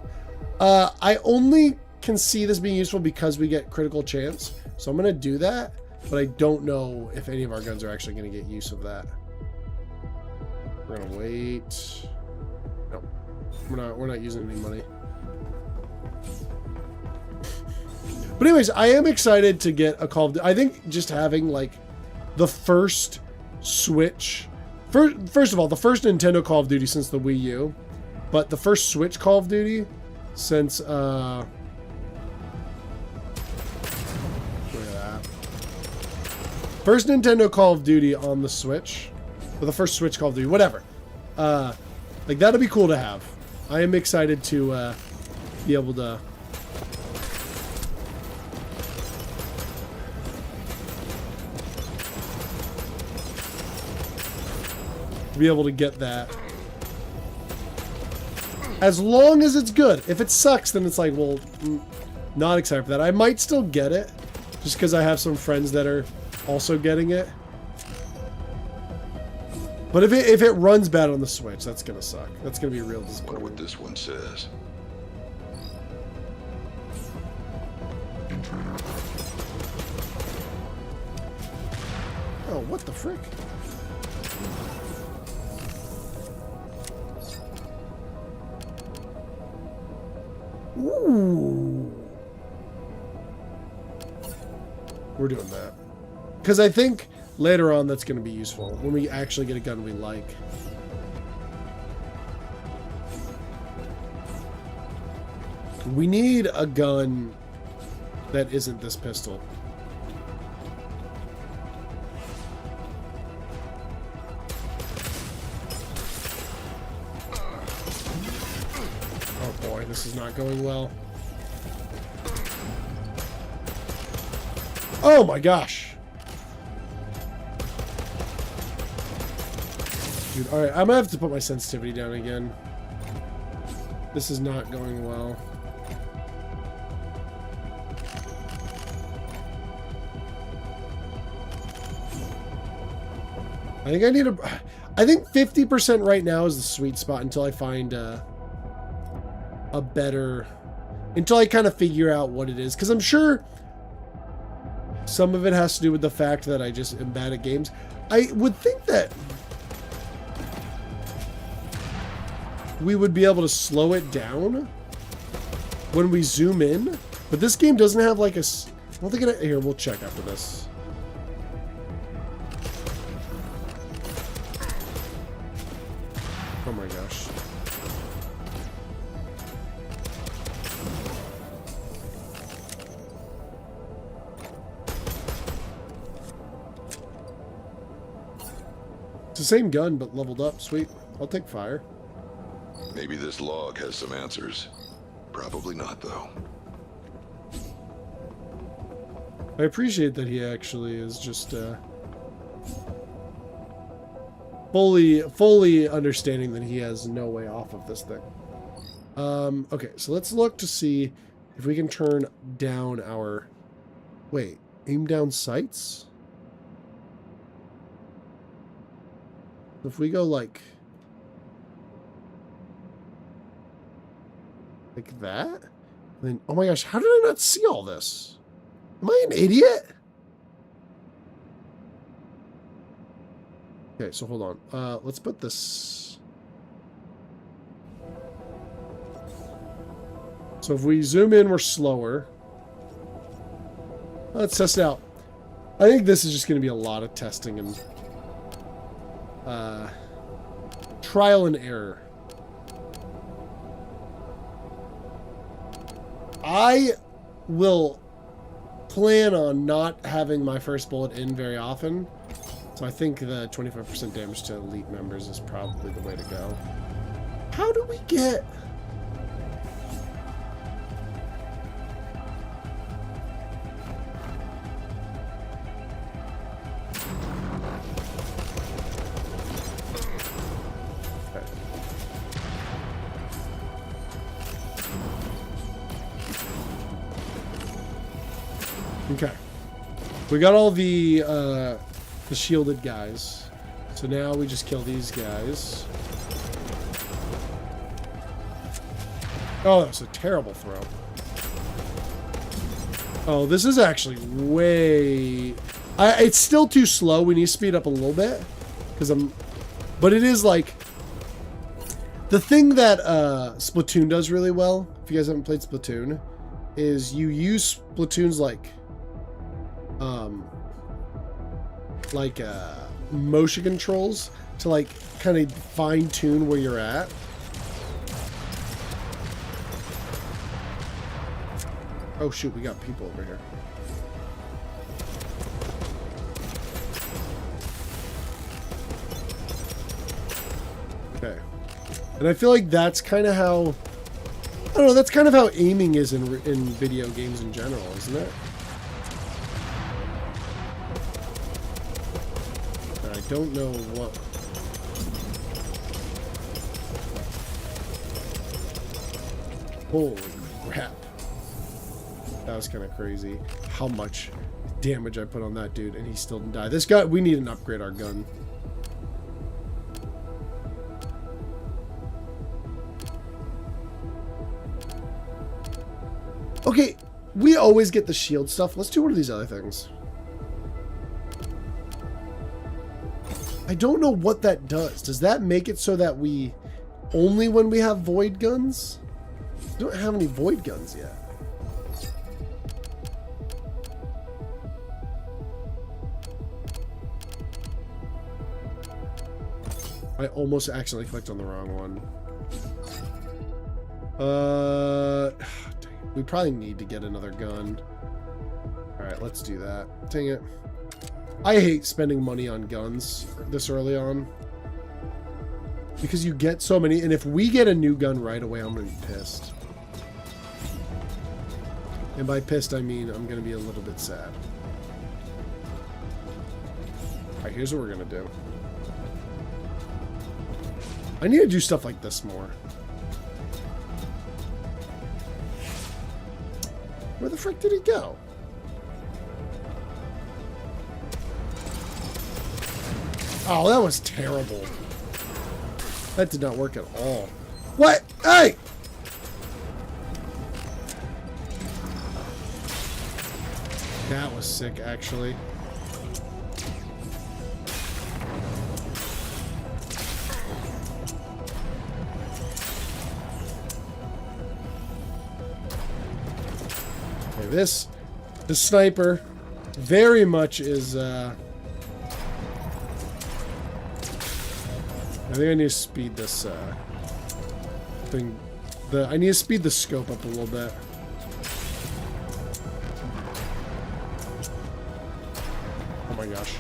Speaker 1: I only can see this being useful because we get critical chance. So I'm going to do that, but I don't know if any of our guns are actually going to get use of that. We're going to wait. No, we're not using any money. But anyways, I am excited to get a Call of Duty. I think just having like the first Switch, first of all, the first Nintendo Call of Duty since the Wii U, but the first Switch Call of Duty since First Nintendo Call of Duty on the Switch. Or the first Switch Call of Duty, whatever. Like, that'd be cool to have. I am excited to be able to... get that. As long as it's good. If it sucks, then it's like, well, not excited for that. I might still get it, just because I have some friends that are also getting it. But if it runs bad on the Switch, that's gonna suck. That's gonna be a real disappointment.
Speaker 2: Wonder what this one says.
Speaker 1: Oh, what the frick? Ooh. We're doing that. Because I think later on that's going to be useful when we actually get a gun we like. We need a gun that isn't this pistol. Oh boy, this is not going well. Oh my gosh. Dude, alright, I'm gonna have to put my sensitivity down again. This is not going well. I think I need a... I think 50% right now is the sweet spot until I find a better... Until I kind of figure out what it is. Because I'm sure some of it has to do with the fact that I just am bad at games. I would think that we would be able to slow it down when we zoom in. But this game doesn't have like a... I don't think it... Here, we'll check after this. Oh my gosh. It's the same gun, but leveled up. Sweet. I'll take fire.
Speaker 2: Maybe this log has some answers. Probably not, though.
Speaker 1: I appreciate that he actually is just fully understanding that he has no way off of this thing. Okay, so let's look to see if we can turn down our... Wait, aim down sights? If we go like that, then oh my gosh, how did I not see all this? Am I an idiot? Okay, so hold on. Let's put this. So if we zoom in, we're slower. Let's test it out. I think this is just going to be a lot of testing and trial and error. I will plan on not having my first bullet in very often. So I think the 25% damage to elite members is probably the way to go. How do we get... Okay. We got all the shielded guys. So now we just kill these guys. Oh, that was a terrible throw. Oh, this is actually way... it's still too slow. We need to speed up a little bit. But it is like... The thing that Splatoon does really well, if you guys haven't played Splatoon, is you use Splatoon's motion controls to kind of fine tune where you're at. Oh shoot, we got people over here. And I feel like that's kind of how, I don't know, that's kind of how aiming is in video games in general, isn't it? I don't know what. Holy crap. That was kind of crazy. How much damage I put on that dude, and he still didn't die. This guy, we need to upgrade our gun. Okay, we always get the shield stuff. Let's do one of these other things. I don't know what that does. Does that make it so that we only when we have void guns? We don't have any void guns yet. I almost accidentally clicked on the wrong one. Dang it. We probably need to get another gun. Alright, let's do that. Dang it. I hate spending money on guns this early on. Because you get so many, and if we get a new gun right away, I'm going to be pissed. And by pissed, I mean I'm going to be a little bit sad. Alright, here's what we're going to do. I need to do stuff like this more. Where the frick did he go? Oh, that was terrible. That did not work at all. What? Hey! That was sick, actually. Okay, the sniper very much is, I think I need to speed this, thing. I need to speed the scope up a little bit. Oh my gosh.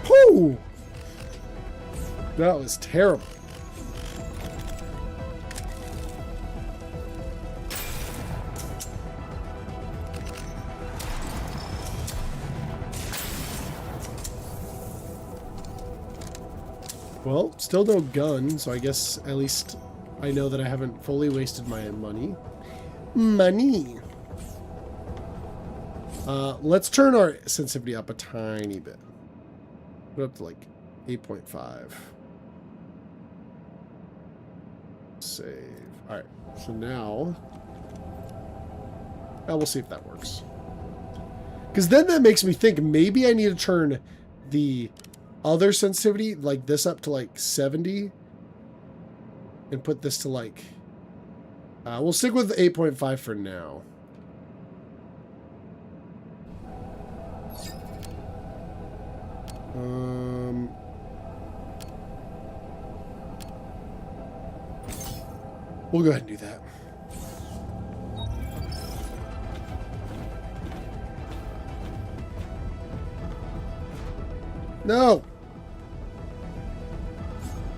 Speaker 1: Whoo! That was terrible. Well, still no gun, so I guess at least I know that I haven't fully wasted my money. Money! Let's turn our sensitivity up a tiny bit. Put it up to like 8.5. Save. Alright, so now... we'll see if that works. Because then that makes me think maybe I need to turn the other sensitivity, like this, up to like 70. And put this to like... we'll stick with 8.5 for now. We'll go ahead and do that. No!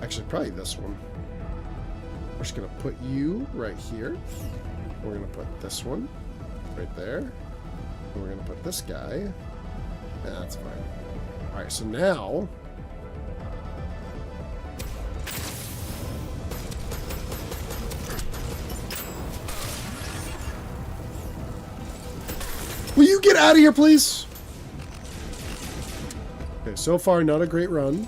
Speaker 1: Actually, probably this one. We're just going to put you right here. We're going to put this one right there. And we're going to put this guy. Yeah, that's fine. Alright, so now... will you get out of here, please? Okay, so far, not a great run.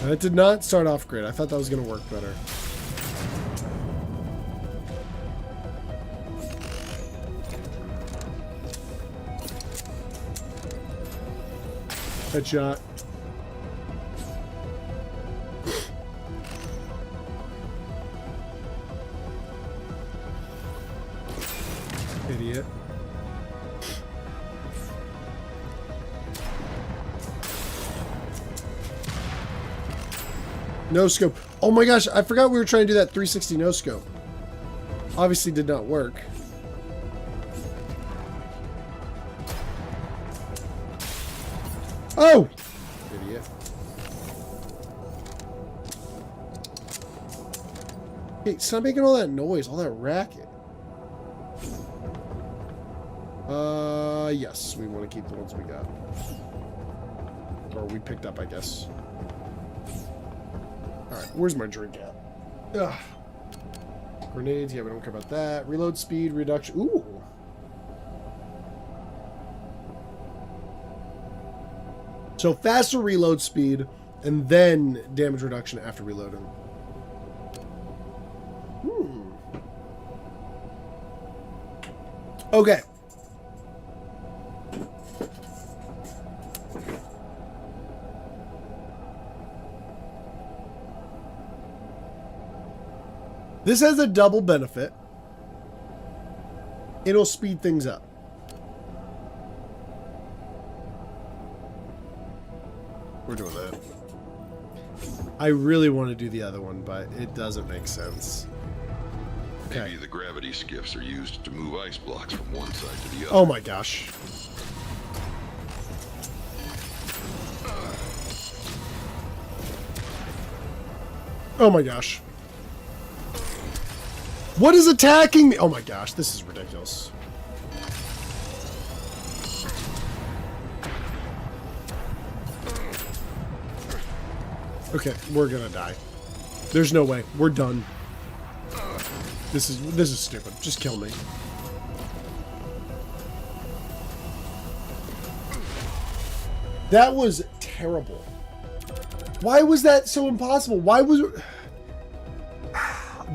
Speaker 1: That did not start off great. I thought that was going to work better. Headshot. Idiot. No scope. Oh my gosh, I forgot we were trying to do that 360 no scope. obviously did not work. Oh! Idiot. Hey, stop making all that noise, all that racket. Yes, we want to keep the ones we got. Or we picked up, I guess. Alright, where's my drink at? Ugh. Grenades, yeah, we don't care about that. Reload speed reduction. Ooh! So faster reload speed, and then damage reduction after reloading. Okay. This has a double benefit. It'll speed things up. We're doing that. I really want to do the other one, but it doesn't make sense. Okay.
Speaker 2: Maybe the gravity skiffs are used to move ice blocks from one side to the other.
Speaker 1: Oh my gosh. Oh my gosh. What is attacking me? Oh my gosh, this is ridiculous. Okay, we're gonna die. There's no way. We're done. This is stupid. Just kill me. That was terrible. Why was that so impossible? Why was it...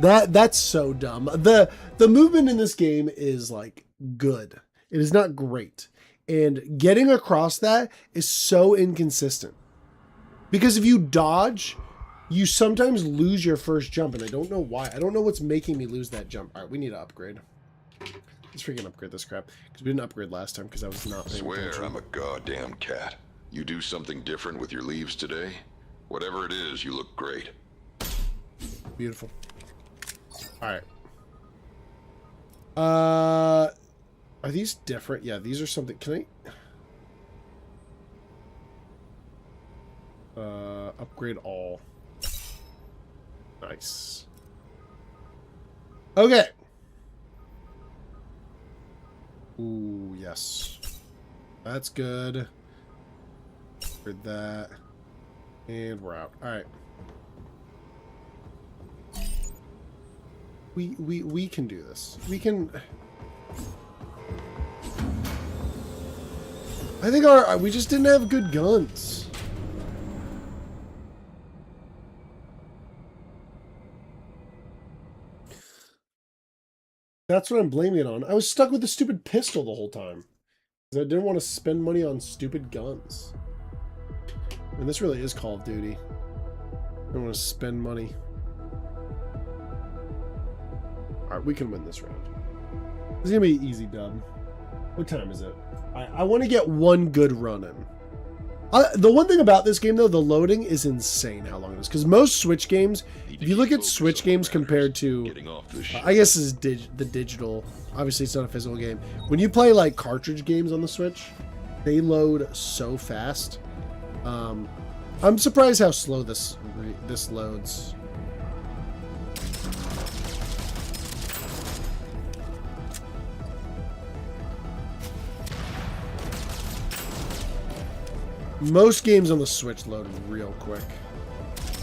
Speaker 1: That's so dumb. The movement in this game is like good. It is not great. And getting across that is so inconsistent. Because if you dodge, you sometimes lose your first jump, and I don't know why. I don't know what's making me lose that jump. All right, we need to upgrade. Let's freaking upgrade this crap. Because we didn't upgrade last time because I was not paying attention.
Speaker 2: Swear I'm a goddamn cat. You do something different with your leaves today? Whatever it is, you look great.
Speaker 1: Beautiful. Alright. Are these different? Yeah, these are something. Can I... upgrade all. Nice. Okay. Ooh, yes. That's good. Upgrade that. And we're out. Alright. We can do this. We can... I think we just didn't have good guns. That's what I'm blaming it on. I was stuck with the stupid pistol the whole time. Because I didn't want to spend money on stupid guns. And this really is Call of Duty. I don't want to spend money. Alright, we can win this round. It's going to be an easy dub. What time is it? I want to get one good run in. The one thing about this game, though, the loading is insane how long it is. Because most Switch games, if you look at Switch games compared to... I guess this is the digital. Obviously, it's not a physical game. When you play, like, cartridge games on the Switch, they load so fast. I'm surprised how slow this loads. Most games on the Switch load real quick.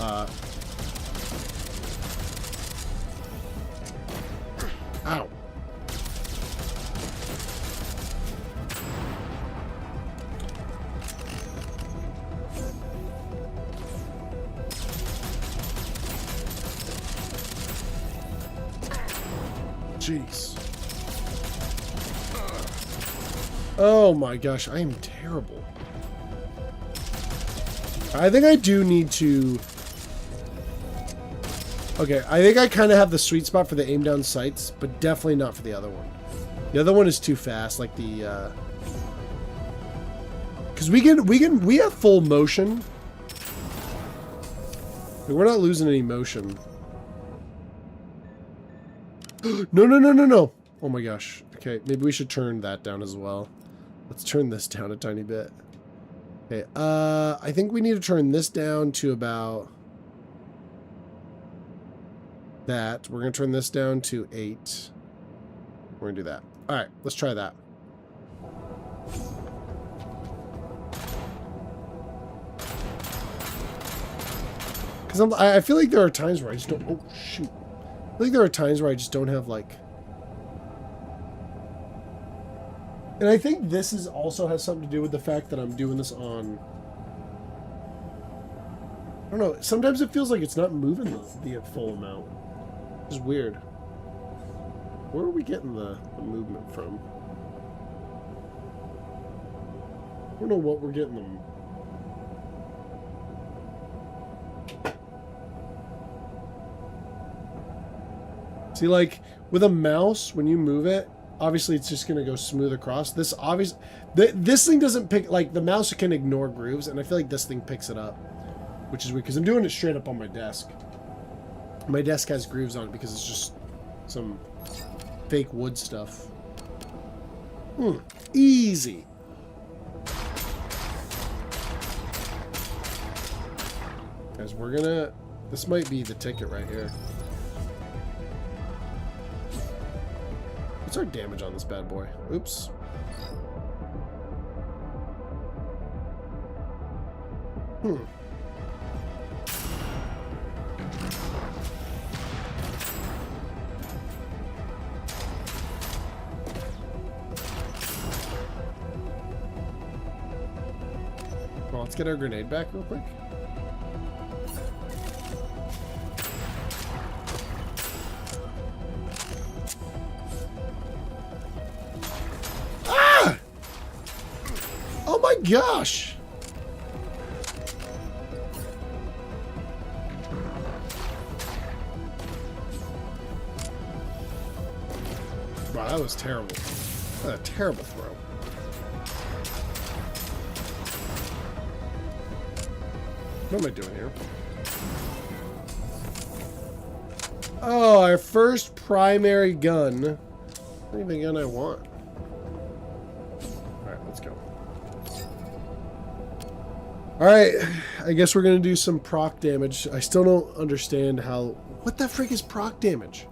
Speaker 1: Ow. Jeez. Oh my gosh, I am terrible. I think I do need to... Okay, I think I kind of have the sweet spot for the aim down sights, but definitely not for the other one. The other one is too fast, like the... Because we have full motion. We're not losing any motion. No, no, no, no, no. Oh my gosh. Okay, maybe we should turn that down as well. Let's turn this down a tiny bit. Okay, I think we need to turn this down to about that. We're going to turn this down to 8. We're going to do that. All right, let's try that. Because I feel like there are times where I just don't... Oh, shoot. I feel like there are times where I just don't have, like... And I think this is also has something to do with the fact that I'm doing this on... I don't know. Sometimes it feels like it's not moving the full amount. Which is weird. Where are we getting the movement from? I don't know what we're getting them. See, like, with a mouse, when you move it, obviously it's just going to go smooth across. This thing doesn't pick, like, the mouse can ignore grooves, and I feel like this thing picks it up. Which is weird, because I'm doing it straight up on my desk. My desk has grooves on it because it's just some fake wood stuff. Easy. Guys, we're gonna... This might be the ticket right here. What's our damage on this bad boy? Oops. Well, let's get our grenade back real quick. Ah! Oh my gosh! Wow, that was terrible. What a terrible throw. What am I doing here? Oh, our first primary gun. Not even the gun I want. Alright, let's go. Alright, I guess we're gonna do some proc damage. I still don't understand how... What the frick is proc damage?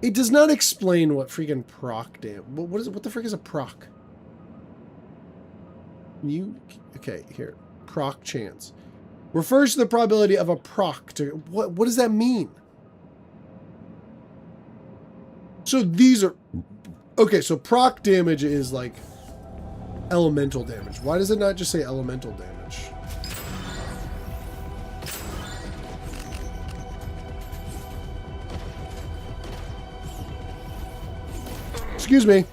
Speaker 1: It does not explain what freaking proc damage... What the frick is a proc? Okay, here. Proc chance. Refers to the probability of a proc to... What does that mean? So these are... Okay, so proc damage is like elemental damage. Why does it not just say elemental damage? Excuse me.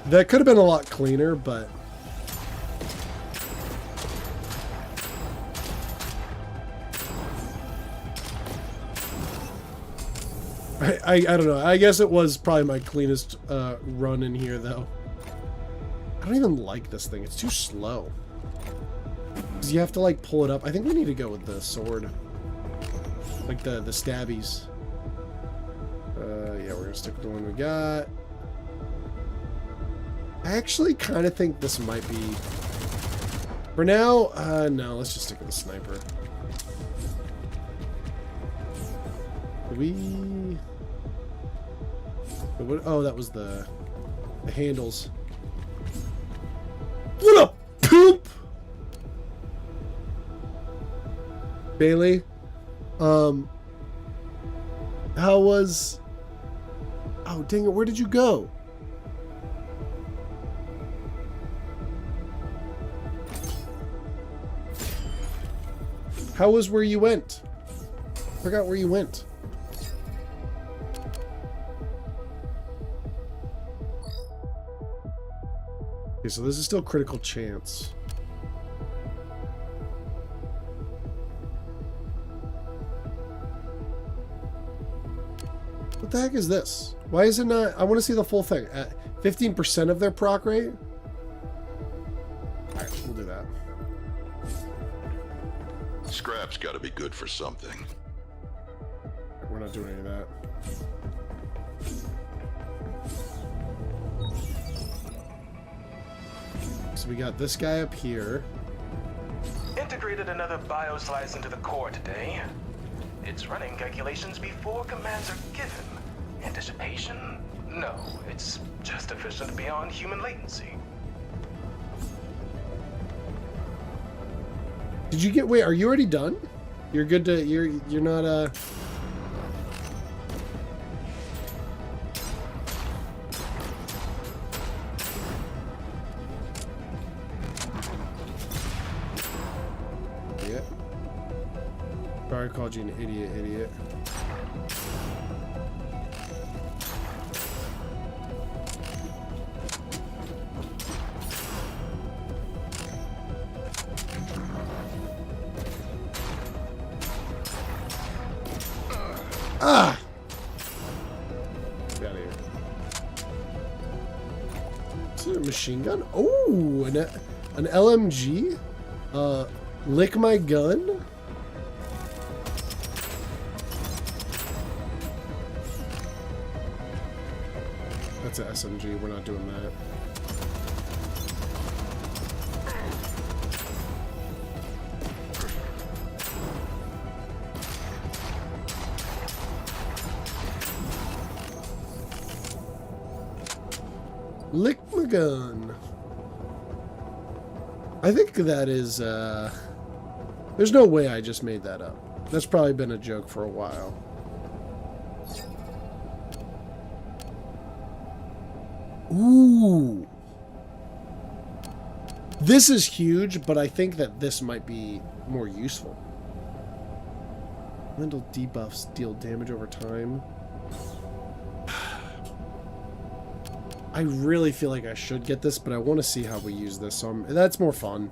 Speaker 1: That could have been a lot cleaner, but... I don't know. I guess it was probably my cleanest run in here, though. I don't even like this thing. It's too slow. Because you have to, like, pull it up. I think we need to go with the sword. Like the stabbies. Yeah, we're going to stick with the one we got. I actually kind of think this might be... For now, no, let's just stick with the sniper. Oh, that was the handles. What a poop! Bailey, how was... Oh, dang it, where did you go? How was where you went? I forgot where you went. Okay, so this is still critical chance. What the heck is this? Why is it not... I want to see the full thing. At 15% of their proc rate? Alright, we'll do that.
Speaker 2: Scrap's gotta be good for something.
Speaker 1: We're not doing any of that. So we got this guy up here.
Speaker 3: Integrated another bioslice into the core today. It's running calculations before commands are given. Anticipation? No, it's just efficient beyond human latency.
Speaker 1: Did you get? Wait, are you already done? You're good to. You're not. Idiot. Sorry, I called you an idiot. Ah! Get out of here. Is it a machine gun? Oh, an LMG? Lick my gun? That's an SMG. We're not doing that. Lick my gun. I think that is, there's no way I just made that up. That's probably been a joke for a while. Ooh. This is huge, but I think that this might be more useful. Mental debuffs deal damage over time. I really feel like I should get this, but I want to see how we use this, so that's more fun.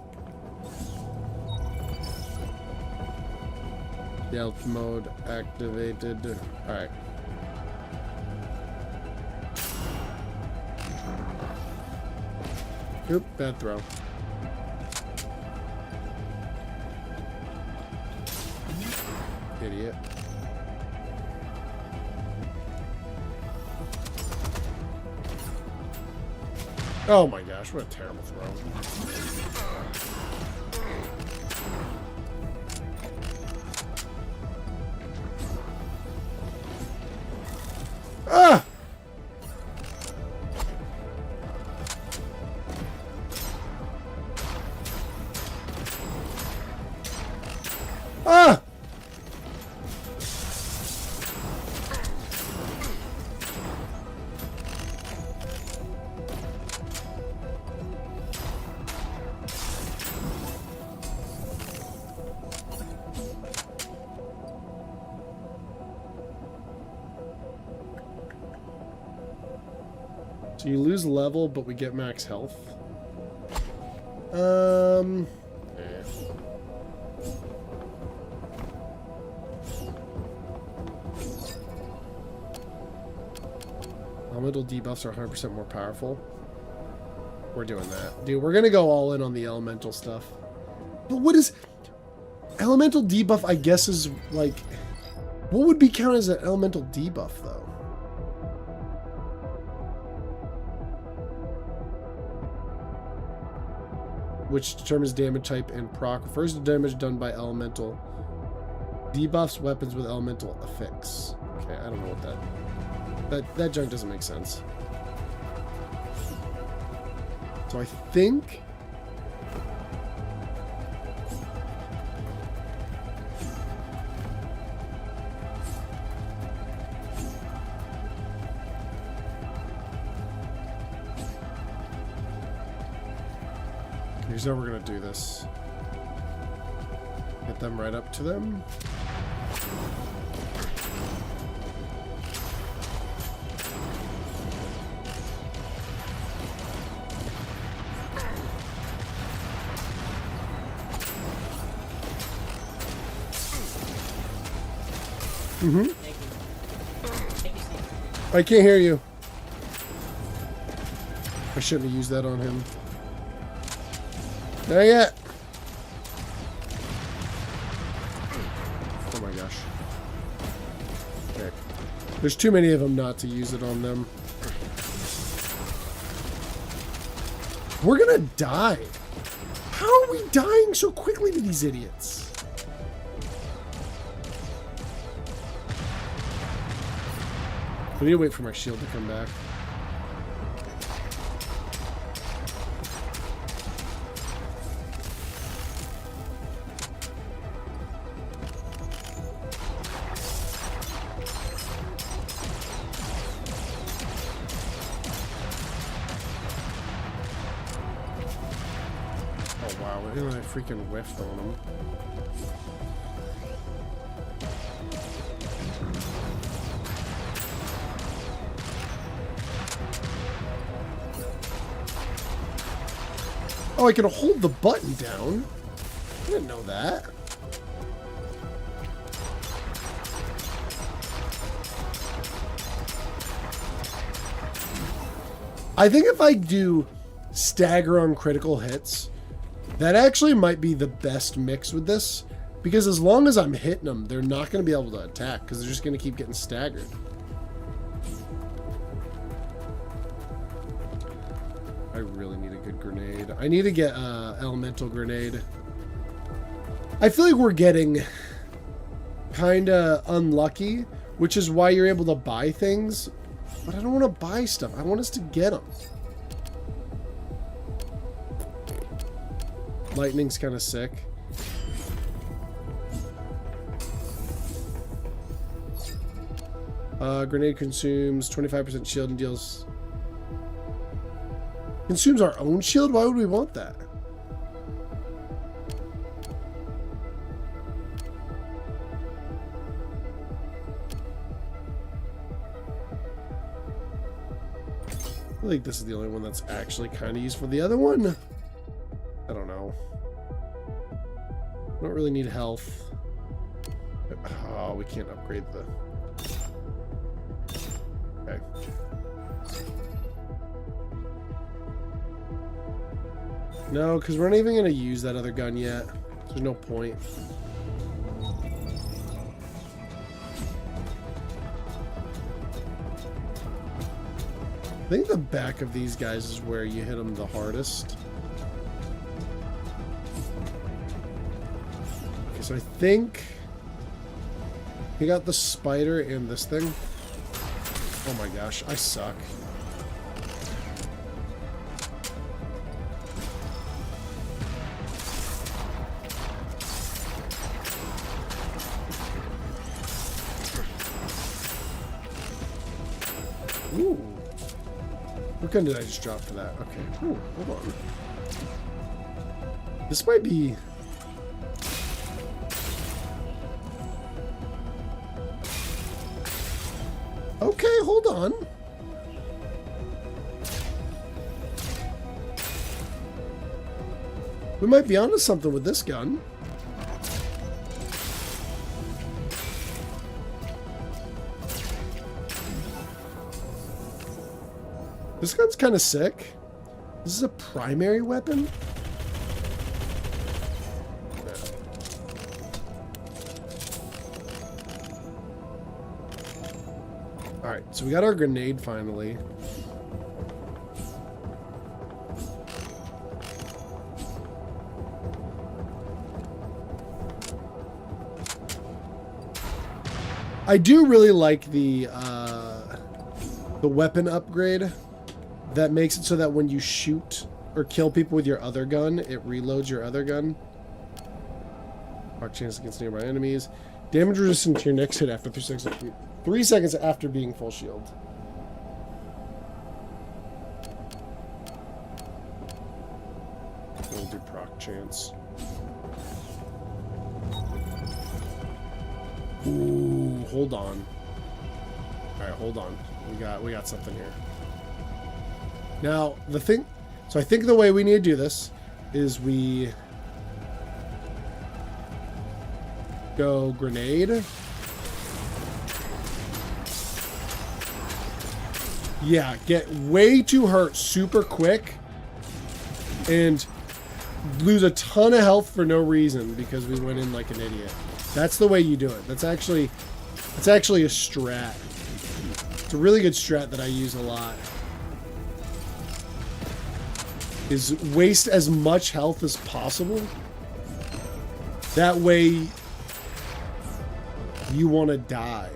Speaker 1: Stealth mode activated. Alright. Oop, bad throw. Idiot. Oh my gosh, what a terrible throw. Ah! Ah! So you lose level, but we get max health. Elemental debuffs are 100% more powerful. We're doing that. Dude, we're gonna go all in on the elemental stuff. But what is... Elemental debuff, I guess, is like... What would be counted as an elemental debuff, though? Which determines damage type and proc. Refers to damage done by elemental. Debuffs weapons with elemental affix. Okay, I don't know what that junk doesn't make sense. So I think... Here's how we're gonna do this. Get them right up to them. Mm-hmm. I can't hear you. I shouldn't have used that on him. Not yet. There's too many of them not to use it on them. We're gonna die. How are we dying so quickly to these idiots? We need to wait for my shield to come back. Oh wow, I freaking whiffed on him. Oh, I can hold the button down. I didn't know that. I think if I do stagger on critical hits, that actually might be the best mix with this. Because as long as I'm hitting them, they're not going to be able to attack because they're just going to keep getting staggered. I really need a good grenade. I need to get elemental grenade. I feel like we're getting kind of unlucky, which is why you're able to buy things. But I don't want to buy stuff. I want us to get them. Lightning's kind of sick. Grenade consumes 25% shield and deals... Consumes our own shield? Why would we want that? I think this is the only one that's actually kind of useful. The other one? I don't know. Don't really need health. Oh, we can't upgrade the... Okay. No, because we're not even going to use that other gun yet. There's no point. I think the back of these guys is where you hit them the hardest. Okay, so I think we got the spider and this thing. Oh my gosh, I suck. Ooh. What gun did I just drop for that? Okay. Ooh, hold on. This might be... Okay, hold on. We might be onto something with this gun. This gun's kind of sick. This is a primary weapon? No. Alright, so we got our grenade finally. I do really like the weapon upgrade. That makes it so that when you shoot or kill people with your other gun, it reloads your other gun. Mark chance against nearby enemies. Damage resistant to your next hit after 3 seconds after being full shield. We'll do proc chance. Ooh, hold on. All right, hold on. We got something here. Now, the thing... So I think the way we need to do this is we... go grenade. Yeah, get way too hurt super quick. And lose a ton of health for no reason because we went in like an idiot. That's the way you do it. That's actually a strat. It's a really good strat that I use a lot. Is waste as much health as possible. That way you want to die.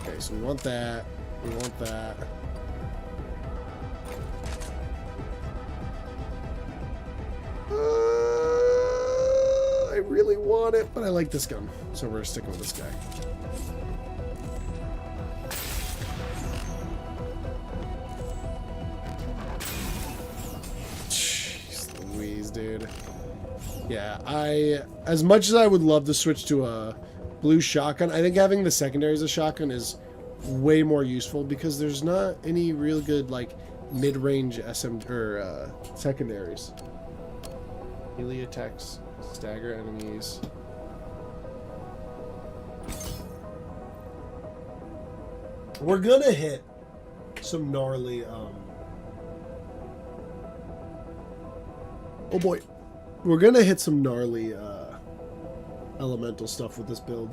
Speaker 1: Okay, so we want that. We want that. I really want it, but I like this gun. So we're sticking with this guy. Jeez Louise, dude. Yeah, as much as I would love to switch to a blue shotgun, I think having the secondary as a shotgun is way more useful because there's not any real good, like, mid-range secondaries. Melee attacks, stagger enemies. We're gonna hit some gnarly, oh boy. We're gonna hit some gnarly, elemental stuff with this build.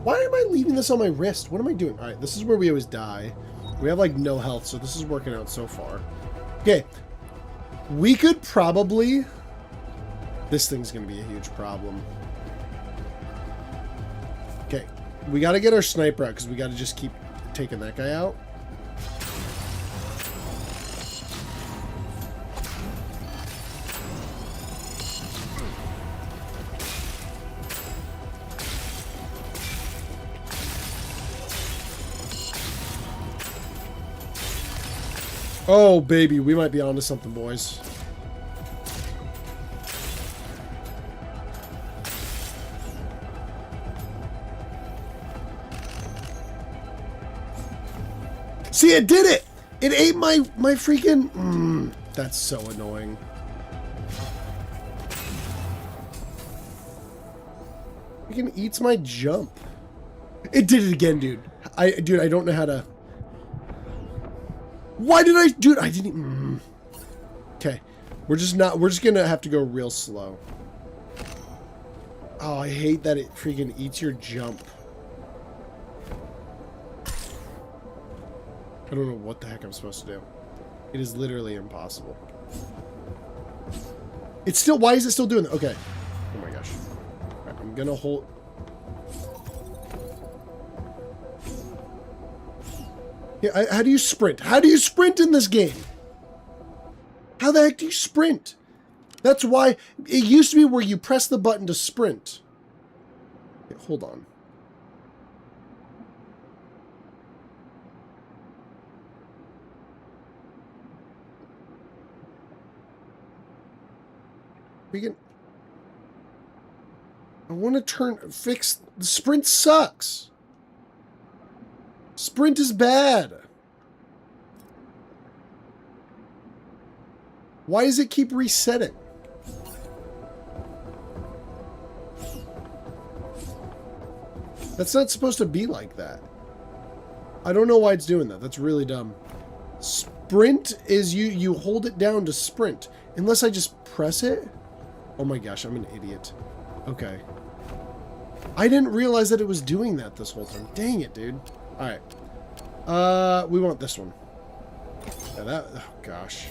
Speaker 1: Why am I leaving this on my wrist? What am I doing? Alright, this is where we always die. We have, like, no health, so this is working out so far. Okay. We could probably... This thing's gonna be a huge problem. Okay. We gotta get our sniper out, because we gotta just keep taking that guy out. Oh, baby, we might be onto something, boys. See, it did it! It ate my freaking... that's so annoying. Freaking eats my jump. It did it again, dude. Dude, I don't know how to... Why did I... Dude, I didn't... Okay. We're just gonna have to go real slow. Oh, I hate that it freaking eats your jump. I don't know what the heck I'm supposed to do. It is literally impossible. It's still... Why is it still doing that? Okay. Oh my gosh. Right, I'm gonna hold... Yeah, how do you sprint? How do you sprint in this game? How the heck do you sprint? That's why it used to be where you press the button to sprint. Okay, hold on. We can... I want to fix... The sprint sucks. Sprint is bad. Why does it keep resetting? That's not supposed to be like that. I don't know why it's doing that. That's really dumb. Sprint is you hold it down to sprint. Unless I just press it. Oh my gosh, I'm an idiot. Okay. I didn't realize that it was doing that this whole time. Dang it, dude. Alright. We want this one. Yeah, oh gosh.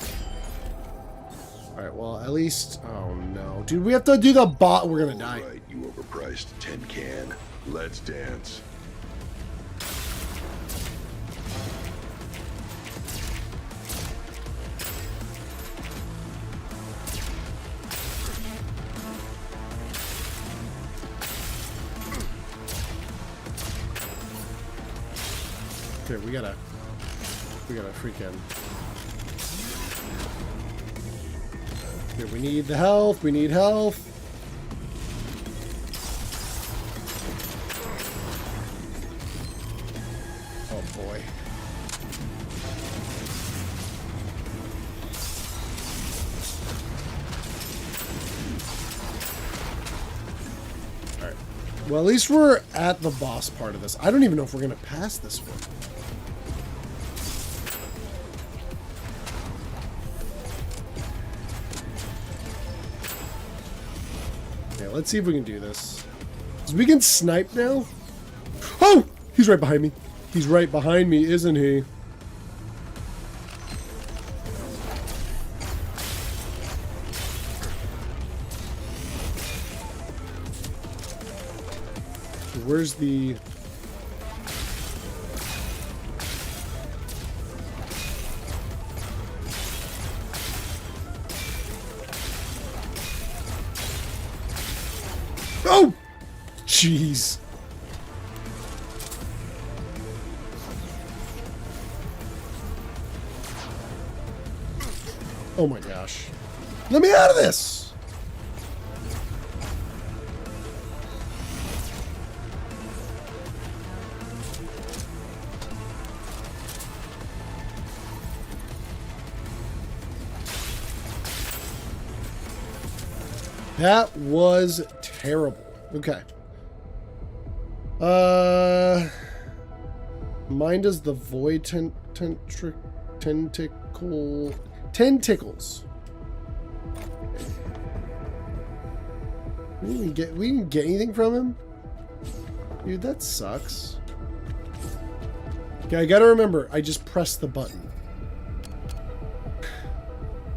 Speaker 1: Alright, well, at least... Oh, no. Dude, we have to do the bot. We're gonna die.
Speaker 2: Right, you overpriced tin can. Let's dance.
Speaker 1: Okay, we gotta freaking... Here, we need the health. We need health. Oh boy. Alright. Well, at least we're at the boss part of this. I don't even know if we're gonna pass this one. let's see if we can do this. So we can snipe now. Oh, he's right behind me. He's right behind me, isn't he? Where's the... Oh! Jeez. Oh my gosh. Let me out of this! That was terrible. Okay. Mine does the void tentacles. We didn't get anything from him? Dude, that sucks. Okay, I gotta remember, I just pressed the button.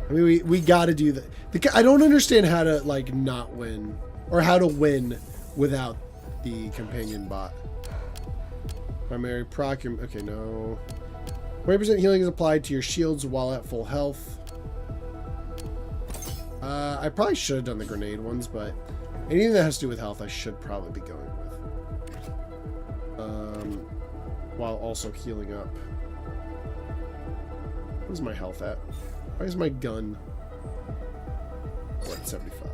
Speaker 1: I mean, we gotta do that. I don't understand how to, like, not win. Or how to win without the companion bot. Primary proc... Okay, no. 20% healing is applied to your shields while at full health. I probably should have done the grenade ones, but anything that has to do with health I should probably be going with. While also healing up. Where's my health at? Why is my gun... What, 75?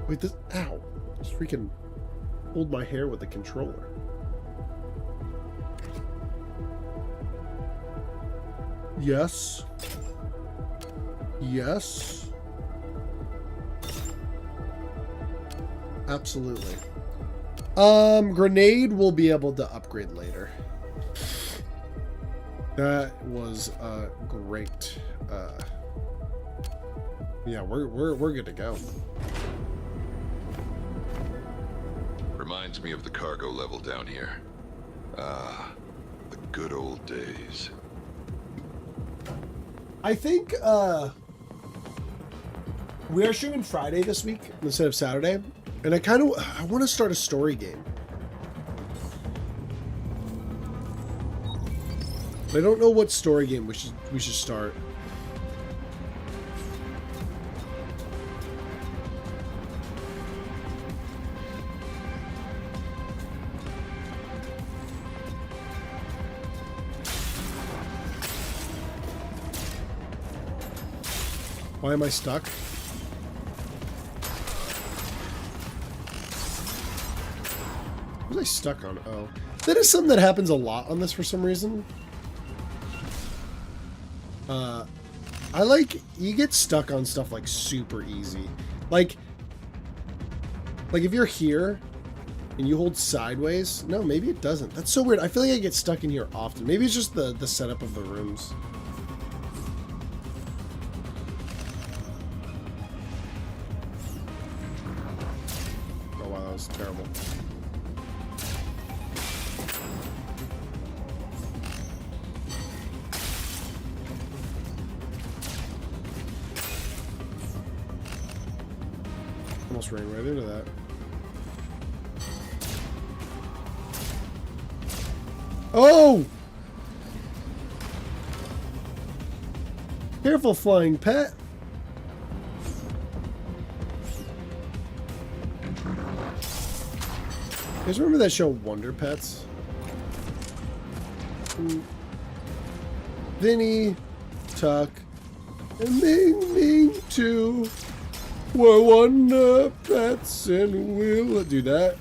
Speaker 1: Wait, this... Ow. Just freaking hold my hair with the controller. Yes. Yes. Absolutely. Grenade we'll be able to upgrade later. That was great. Yeah, we're good to go.
Speaker 2: Reminds me of the cargo level down here. Ah, the good old days.
Speaker 1: I think we are streaming Friday this week instead of Saturday, and I want to start a story game. I don't know what story game we should start. Why am I stuck? What was I stuck on? Oh. That is something that happens a lot on this for some reason. You get stuck on stuff like super easy. Like if you're here and you hold sideways, no, maybe it doesn't. That's so weird. I feel like I get stuck in here often. Maybe it's just the setup of the rooms. Oh wow, that was terrible. Almost ran right into that. Oh! Careful, flying pet. You guys remember that show Wonder Pets? Vinny, Tuck, and Ming Ming too. We're Wonder Pets and we'll do that.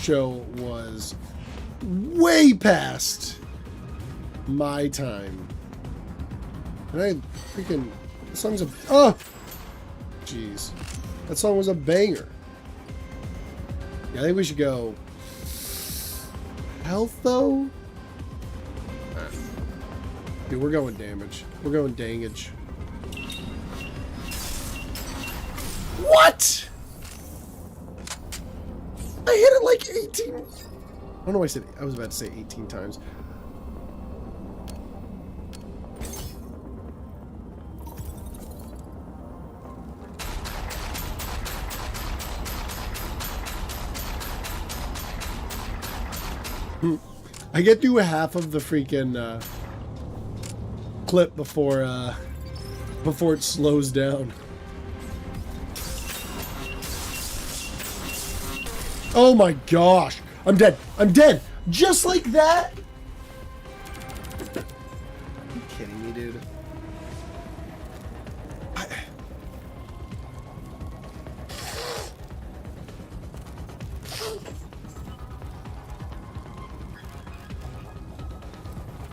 Speaker 1: Show was way past my time. And I freaking... The song's a... Oh! Jeez. That song was a banger. Yeah, I think we should go... health, though? Dude, we're going damage. We're going dangage. What? I hit it like 18. I don't know why I was about to say 18 times. I get through half of the freaking clip before it slows down. Oh my gosh! I'm dead! I'm dead! Just like that? Are you kidding me, dude?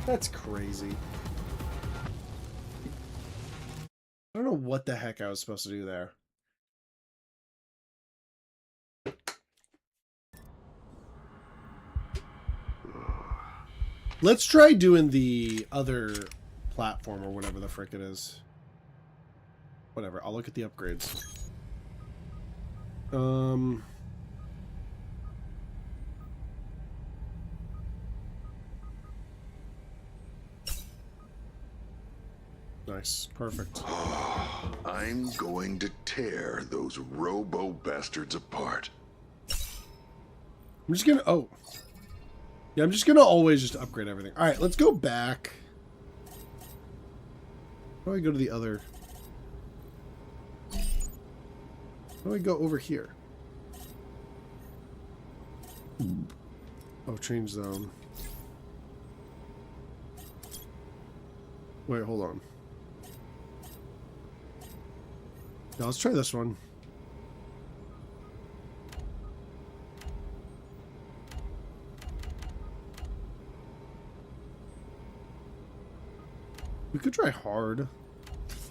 Speaker 1: That's crazy. I don't know what the heck I was supposed to do there. Let's try doing the other platform or whatever the frick it is. Whatever, I'll look at the upgrades. Nice, perfect.
Speaker 2: I'm going to tear those robo bastards apart.
Speaker 1: I'm just gonna, oh. Yeah, I'm just gonna always just upgrade everything. Alright, let's go back. How do I go to the other? How do I go over here? Oh, change zone. Wait, hold on. Now let's try this one. We could try hard.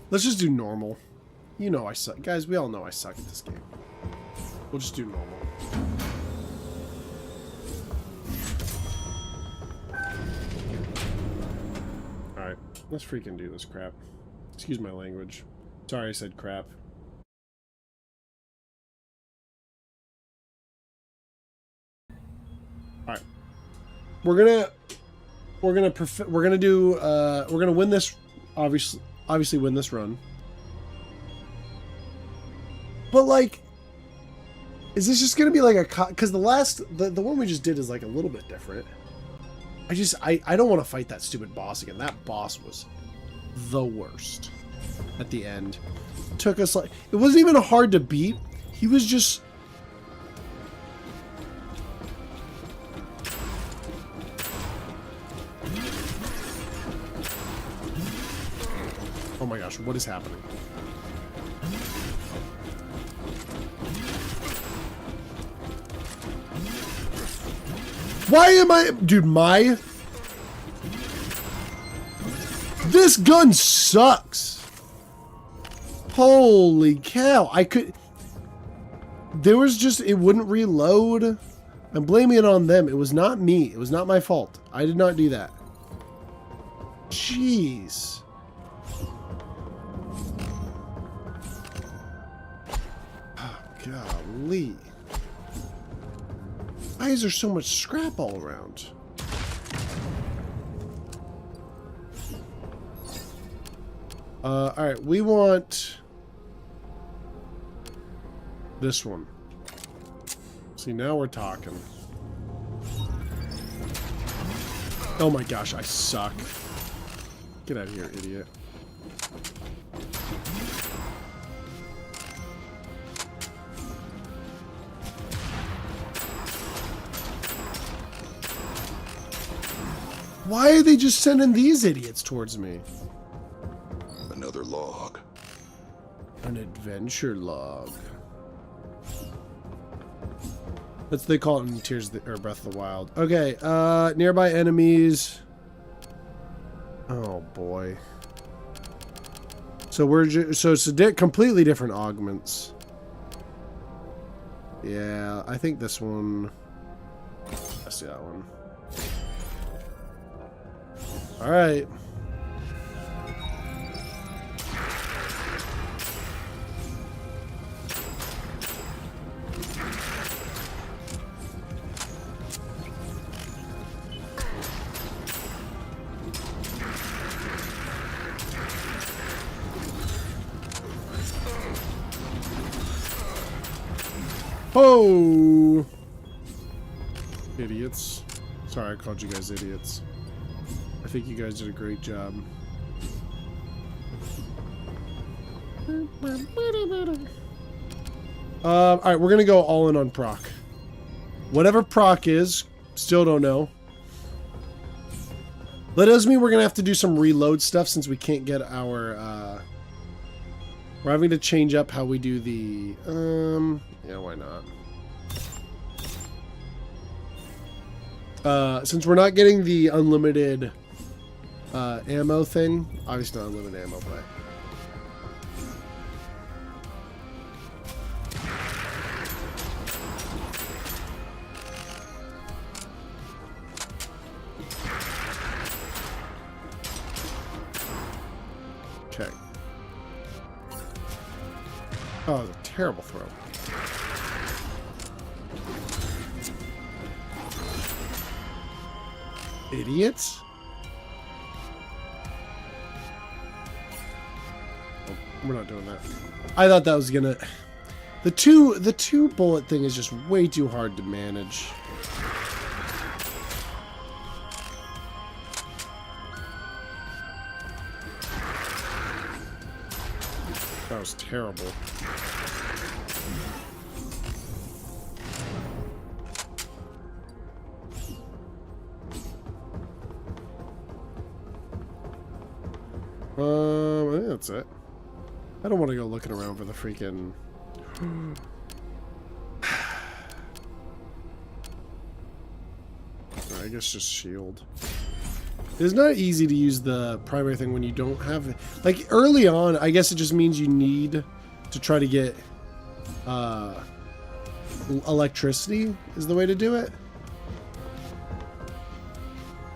Speaker 1: Let's just do normal. You know I suck. Guys, we all know I suck at this game. We'll just do normal. Alright, let's freaking do this crap. Excuse my language. Sorry I said crap. Alright. We're gonna win this, obviously win this run. But like, is this just gonna be like a, because the one we just did is like a little bit different. I don't want to fight that stupid boss again. That boss was the worst at the end. Took us like, it wasn't even hard to beat. He was just, oh my gosh, what is happening? Why am I... Dude, this gun sucks. Holy cow. There was just... It wouldn't reload. I'm blaming it on them. It was not me. It was not my fault. I did not do that. Jeez. Golly. Why is there so much scrap all around? Alright, we want this one. See, now we're talking. Oh my gosh, I suck. Get out of here, idiot. Why are they just sending these idiots towards me?
Speaker 2: Another log.
Speaker 1: An adventure log. That's what they call it in Tears of the, or Breath of the Wild. Okay, nearby enemies. Oh boy. So we're so it's completely different augments. Yeah, I think this one. I see that one. All right. Oh! Idiots. Sorry, I called you guys idiots. I think you guys did a great job. Alright, we're gonna go all in on proc. Whatever proc is, still don't know. That does mean we're gonna have to do some reload stuff since we can't get our, we're having to change up how we do the, yeah, why not? Since we're not getting the unlimited ammo thing, obviously not unlimited ammo, but okay. Oh, that was a terrible throw. Idiots. Oh, we're not doing that. I thought that was gonna. The two bullet thing is just way too hard to manage. That was terrible. I think that's it. I don't want to go looking around for the freaking... I guess just shield. It's not easy to use the primary thing when you don't have it. Like, early on, I guess it just means you need to try to get electricity is the way to do it.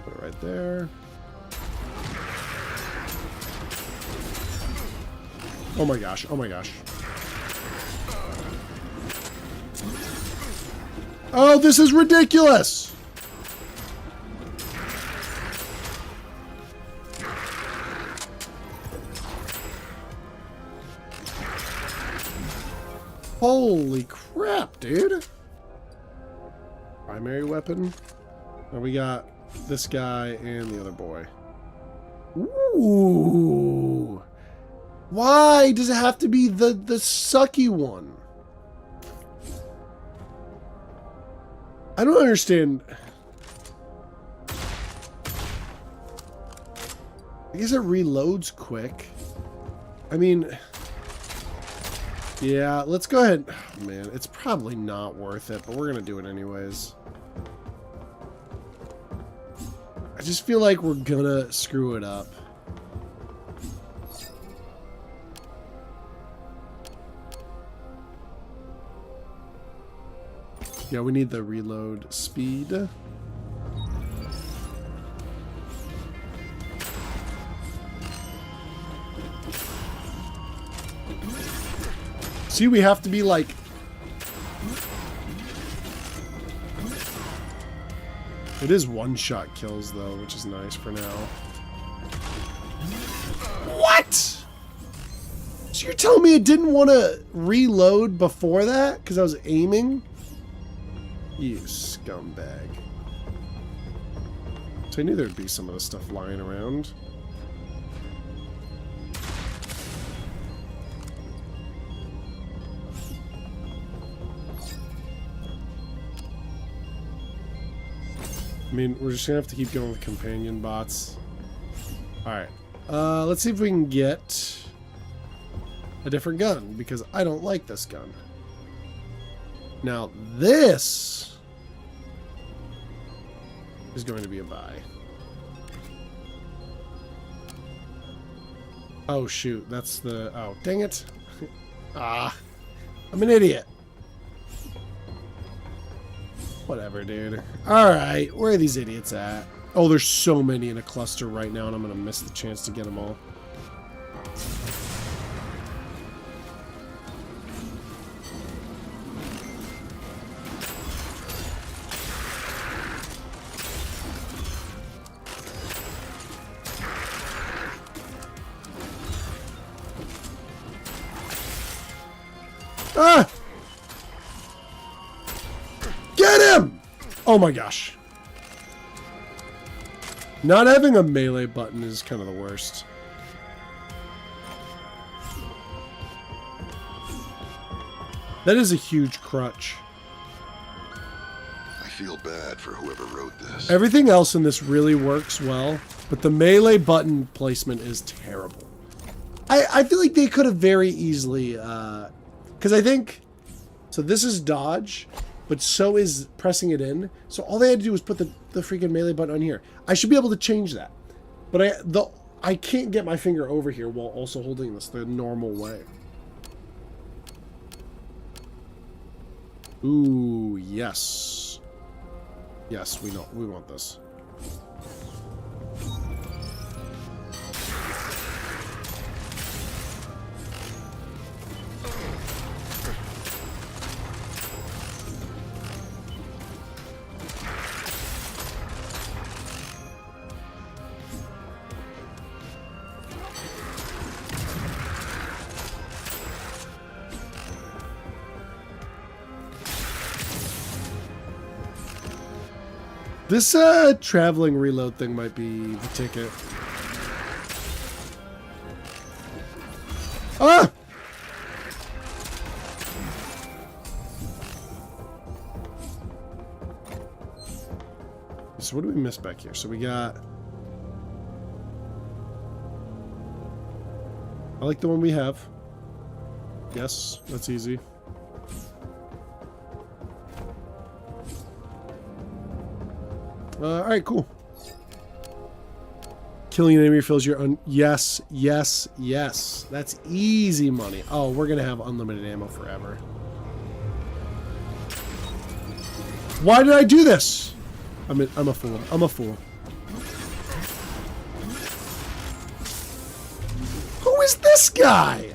Speaker 1: Put it right there. Oh my gosh, oh my gosh. Oh, this is ridiculous! Holy crap, dude. Primary weapon. And we got this guy and the other boy. Ooh. Why does it have to be the sucky one? I don't understand. I guess it reloads quick. I mean, yeah, let's go ahead. Oh, man, it's probably not worth it, but we're gonna do it anyways. I just feel like we're gonna screw it up. Yeah, we need the reload speed. See, we have to be like... It is one-shot kills, though, which is nice for now. What? So you're telling me it didn't want to reload before that? Because I was aiming? You scumbag. So I knew there'd be some of the stuff lying around. I mean, we're just gonna have to keep going with companion bots. Alright. Let's see if we can get a different gun, because I don't like this gun. Now, this is going to be a buy. Oh, shoot. That's the... Oh, dang it. Ah. I'm an idiot. Whatever, dude. Alright. Where are these idiots at? Oh, there's so many in a cluster right now, and I'm going to miss the chance to get them all. Ah! Get him! Oh my gosh. Not having a melee button is kind of the worst. That is a huge crutch.
Speaker 2: I feel bad for whoever wrote this.
Speaker 1: Everything else in this really works well, but the melee button placement is terrible. I feel like they could have very easily, because I think, so this is dodge, but so is pressing it in. So all they had to do was put the freaking melee button on here. I should be able to change that. But I can't get my finger over here while also holding this the normal way. Ooh, yes. Yes, we want this. This traveling reload thing might be the ticket. Ah! So what do we miss back here? So we got... I like the one we have. Yes, that's easy. Alright, cool. Killing an enemy fills your yes, yes, yes. That's easy money. Oh, we're gonna have unlimited ammo forever. Why did I do this? I'm a fool. I'm a fool. Who is this guy?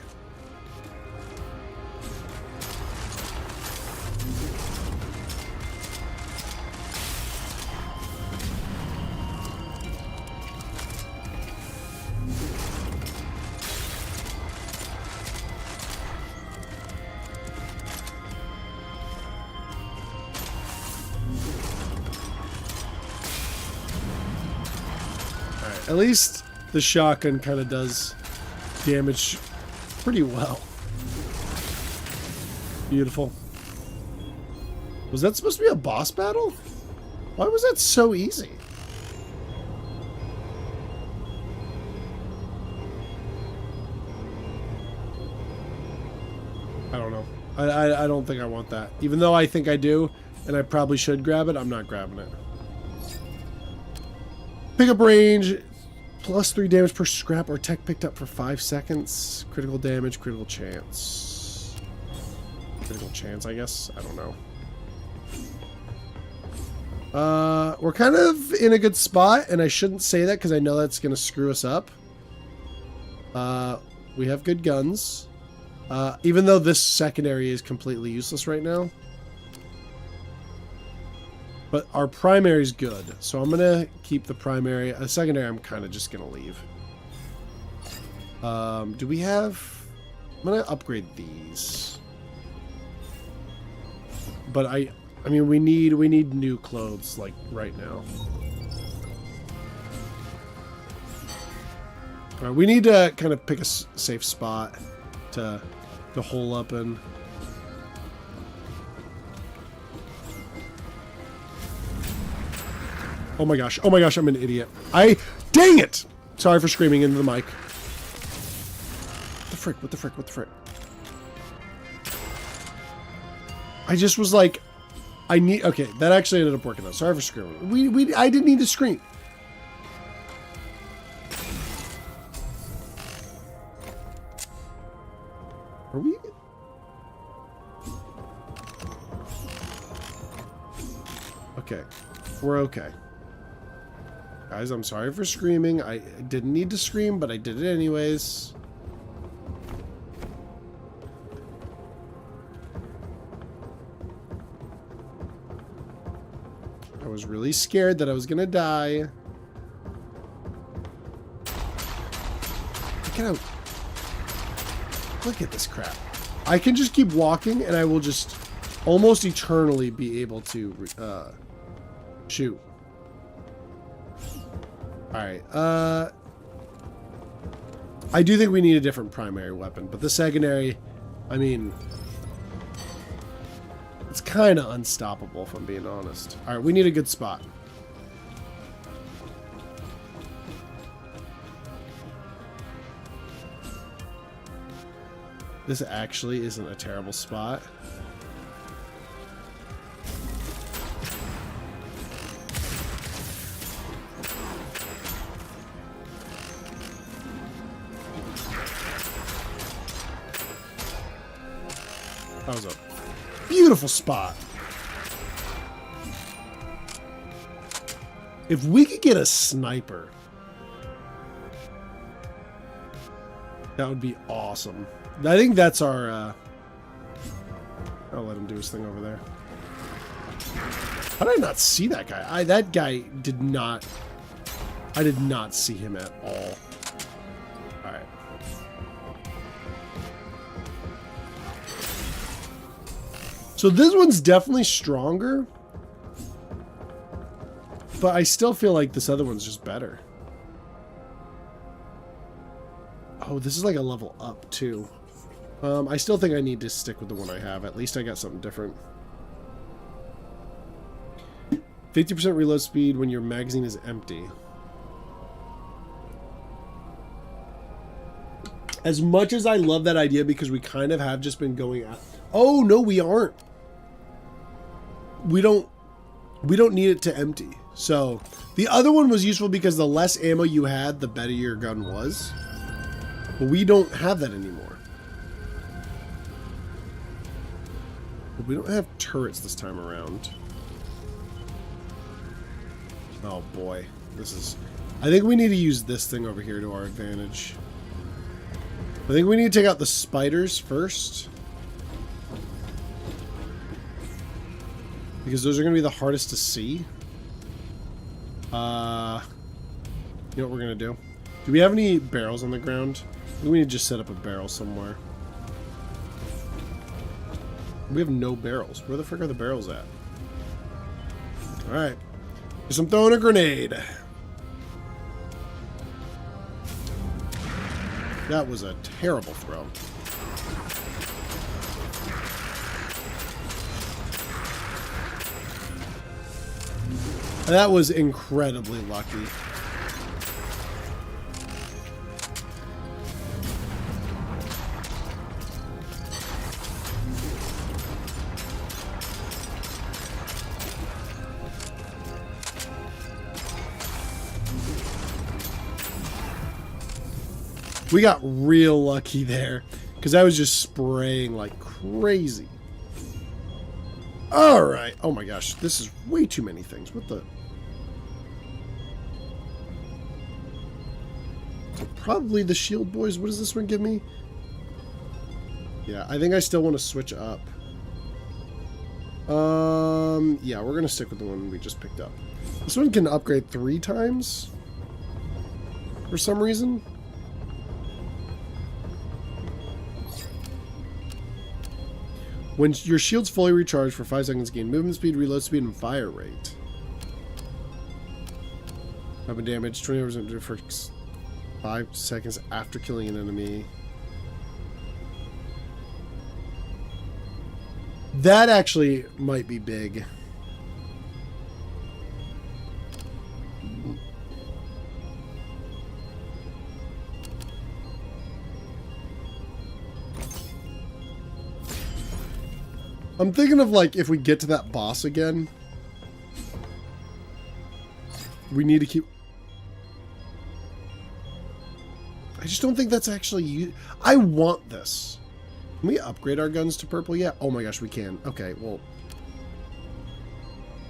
Speaker 1: At least the shotgun kind of does damage pretty well. Beautiful. Was that supposed to be a boss battle? Why was that so easy? I don't know. I don't think I want that. Even though I think I do, and I probably should grab it, I'm not grabbing it. Pick up range. Plus 3 damage per scrap or tech picked up for 5 seconds. Critical damage, critical chance. Critical chance, I guess. I don't know. We're kind of in a good spot, and I shouldn't say that because I know that's going to screw us up. We have good guns. Even though this secondary is completely useless right now. But our primary is good, so I'm gonna keep the primary. The secondary, I'm kind of just gonna leave. Do we have? I'm gonna upgrade these. But I mean, we need new clothes like right now. All right, we need to kind of pick a safe spot to hole up in. Oh my gosh, I'm an idiot. Dang it! Sorry for screaming into the mic. What the frick, what the frick, what the frick? I just was like, okay, that actually ended up working out. Sorry for screaming. I didn't need to scream. Are we? Okay, we're okay. Guys, I'm sorry for screaming. I didn't need to scream, but I did it anyways. I was really scared that I was gonna die. Look at look at this crap. I can just keep walking and I will just almost eternally be able to shoot. Alright, I do think we need a different primary weapon, but the secondary, I mean, it's kind of unstoppable if I'm being honest. Alright, we need a good spot. This actually isn't a terrible spot. That was a beautiful spot. If we could get a sniper, that would be awesome. I think that's our, I'll let him do his thing over there. How did I not see that guy? That guy did not, I did not see him at all. Alright. So this one's definitely stronger, but I still feel like this other one's just better. Oh, this is like a level up too. I still think I need to stick with the one I have. At least I got something different. 50% reload speed when your magazine is empty. As much as I love that idea, because we kind of have just been going at... Oh, no, we aren't. We don't need it to empty. So, the other one was useful because the less ammo you had, the better your gun was. But we don't have that anymore. But we don't have turrets this time around. Oh boy, this is... I think we need to use this thing over here to our advantage. I think we need to take out the spiders first. Because those are going to be the hardest to see. You know what we're going to do? Do we have any barrels on the ground? I think we need to just set up a barrel somewhere. We have no barrels. Where the frick are the barrels at? Alright. Guess I'm throwing a grenade. That was a terrible throw. That was incredibly lucky. We got real lucky there, because I was just spraying like crazy. Alright. Oh my gosh, this is way too many things. What the... So probably the shield boys. What does this one give me? Yeah, I think I still want to switch up. Yeah, we're going to stick with the one we just picked up. This one can upgrade 3 times. For some reason. When your shield's fully recharged for 5 seconds, gain movement speed, reload speed, and fire rate. Weapon damage, 20% for 5 seconds after killing an enemy. That actually might be big. I'm thinking of, like, if we get to that boss again, we need to keep... I just don't think that's actually... I want this. Can we upgrade our guns to purple yet? Oh my gosh, we can. Okay, well...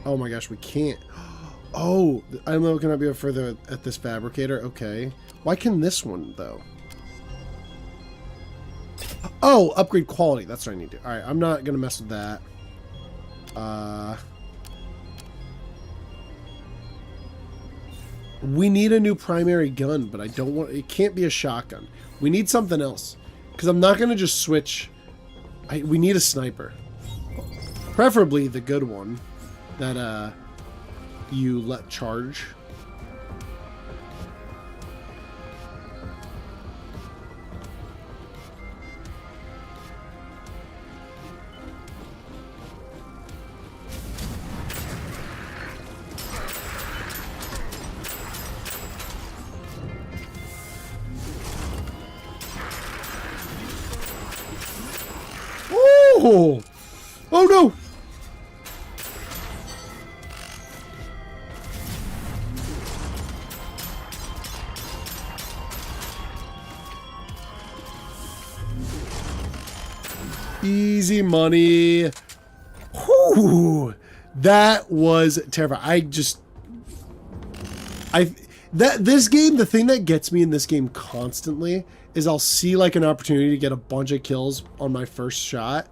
Speaker 1: Oh my gosh, we can't. Oh, I'm looking up here further at this fabricator. Okay. Why can this one, though? Oh, upgrade quality. That's what I need to do. Alright, I'm not going to mess with that. We need a new primary gun, but I don't want... It can't be a shotgun. We need something else. Because I'm not going to just switch... we need a sniper. Preferably the good one that you let charge. Oh! Oh no! Easy money. Whew. That was terrifying. This game, the thing that gets me in this game constantly is I'll see like an opportunity to get a bunch of kills on my first shot,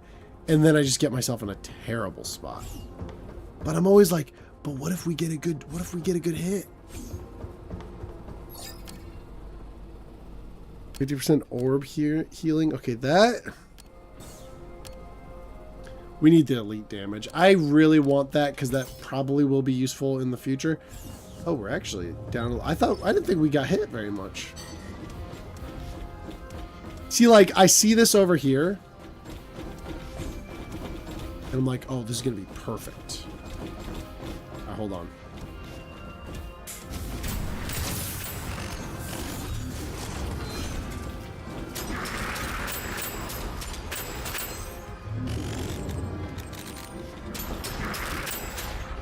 Speaker 1: and then I just get myself in a terrible spot. But I'm always like, but what if we get a good hit? 50% orb here healing. Okay, that we need the elite damage. I really want that because that probably will be useful in the future. Oh, we're actually down. I didn't think we got hit very much. See, like, I see this over here. And I'm like, oh, this is going to be perfect. All right, hold on.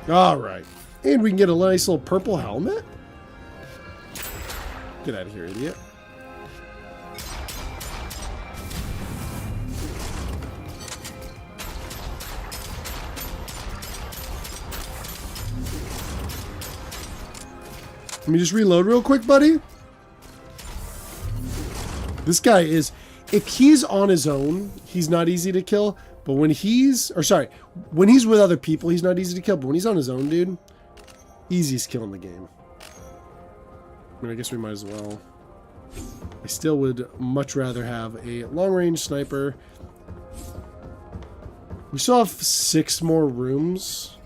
Speaker 1: All right. And we can get a nice little purple helmet. Get out of here, idiot. Let me just reload real quick, buddy. This guy is... If he's on his own, he's not easy to kill. But when he's... Or sorry. When he's with other people, he's not easy to kill. But when he's on his own, dude... Easiest kill in the game. I mean, I guess we might as well. I still would much rather have a long-range sniper. We still have 6 more rooms.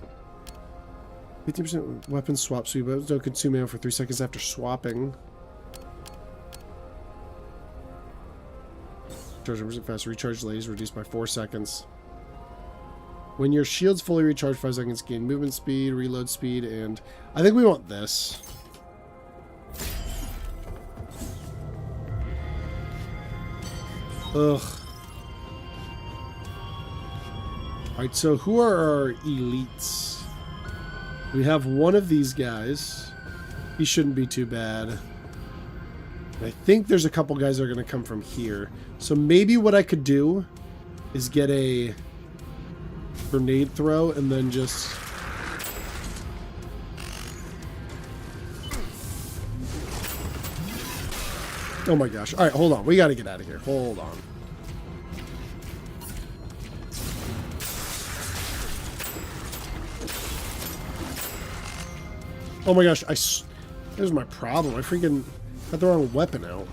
Speaker 1: 50% weapon swap. So weapons don't consume ammo for 3 seconds after swapping. Charge 100% faster. Recharge delays reduced by 4 seconds. When your shield's fully recharged, 5 seconds, gain movement speed, reload speed, and I think we want this. Ugh. Alright, so who are our elites? We have one of these guys. He shouldn't be too bad. I think there's a couple guys that are going to come from here. So maybe what I could do is get a grenade throw and then just... Oh my gosh. Alright, hold on. We got to get out of here. Hold on. Oh my gosh. Here's my problem. I freaking got the wrong weapon out.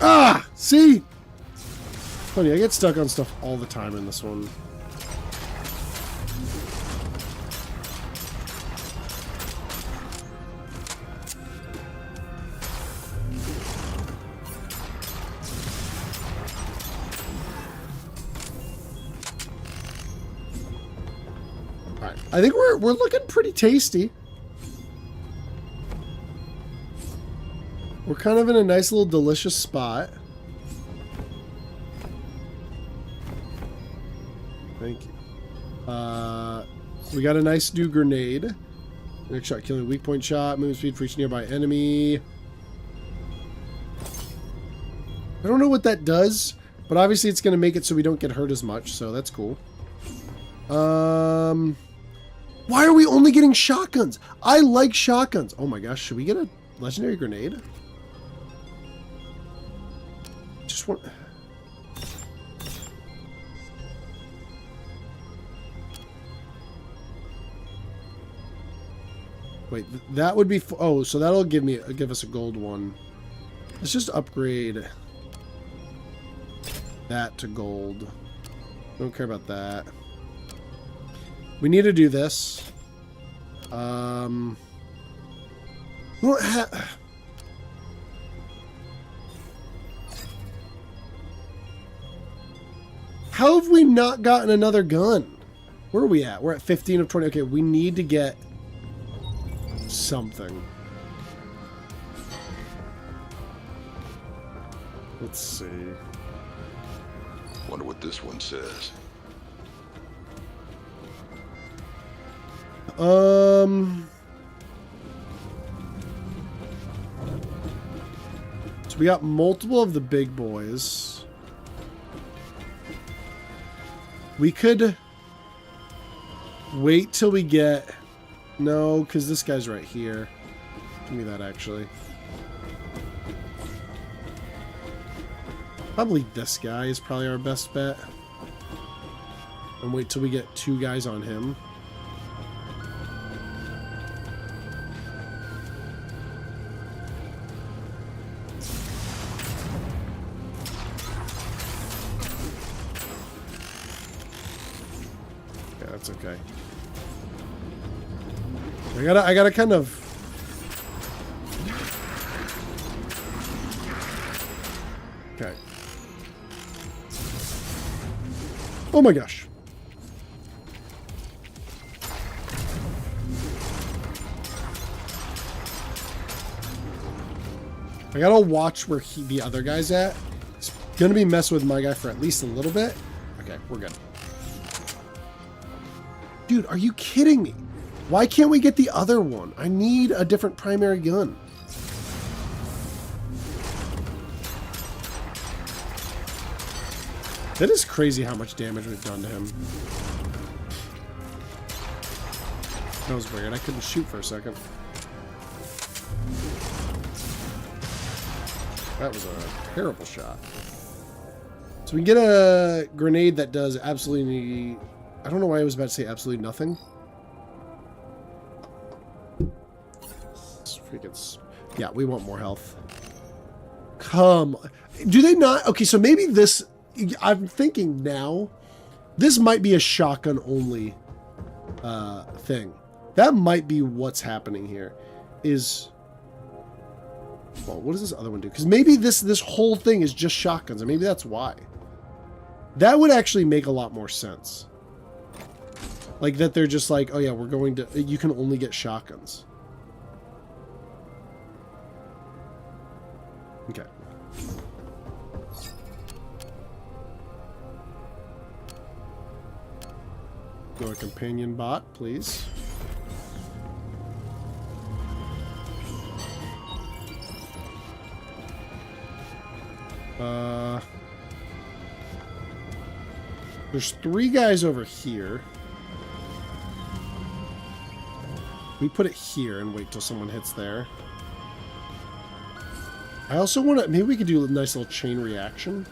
Speaker 1: Ah! See? Funny, I get stuck on stuff all the time in this one. Alright, I think we're looking pretty tasty. We're kind of in a nice little delicious spot. Thank you. We got a nice new grenade. Next shot killing weak point shot. Movement speed for each nearby enemy. I don't know what that does, But obviously it's going to make it so we don't get hurt as much, so that's cool. Why are we only getting shotguns? I like shotguns. Oh my gosh, should we get a legendary grenade? Just want... Wait, that would be... Oh, so that'll give us a gold one. Let's just upgrade that to gold. Don't care about that. We need to do this. We don't have... How have we not gotten another gun? Where are we at? We're at 15 of 20. Okay, we need to get something. Let's see.
Speaker 2: Wonder what this one says.
Speaker 1: So we got multiple of the big boys. We could wait till we get... No, because this guy's right here. Give me that, actually. Probably this guy is probably our best bet. And wait till we get 2 guys on him. Yeah, that's okay. I gotta kind of... Okay. Oh my gosh. I gotta watch where the other guy's at. He's gonna be messing with my guy for at least a little bit. Okay, we're good. Dude, are you kidding me? Why can't we get the other one? I need a different primary gun. That is crazy how much damage we've done to him. That was weird. I couldn't shoot for a second. That was a terrible shot. So we can get a grenade that does absolutely... I don't know why I was about to say absolutely nothing. Yeah, we want more health. Come on. Do they not? Okay, so maybe this... I'm thinking now, this might be a shotgun only thing. That might be what's happening here. Is... Well, what does this other one do? Because maybe this whole thing is just shotguns, and maybe that's why. That would actually make a lot more sense. Like that they're just like, oh yeah, we're going to... You can only get shotguns. Okay. Go a companion bot, please. There's 3 guys over here. We put it here and wait till someone hits there. I also want to... Maybe we could do a nice little chain reaction.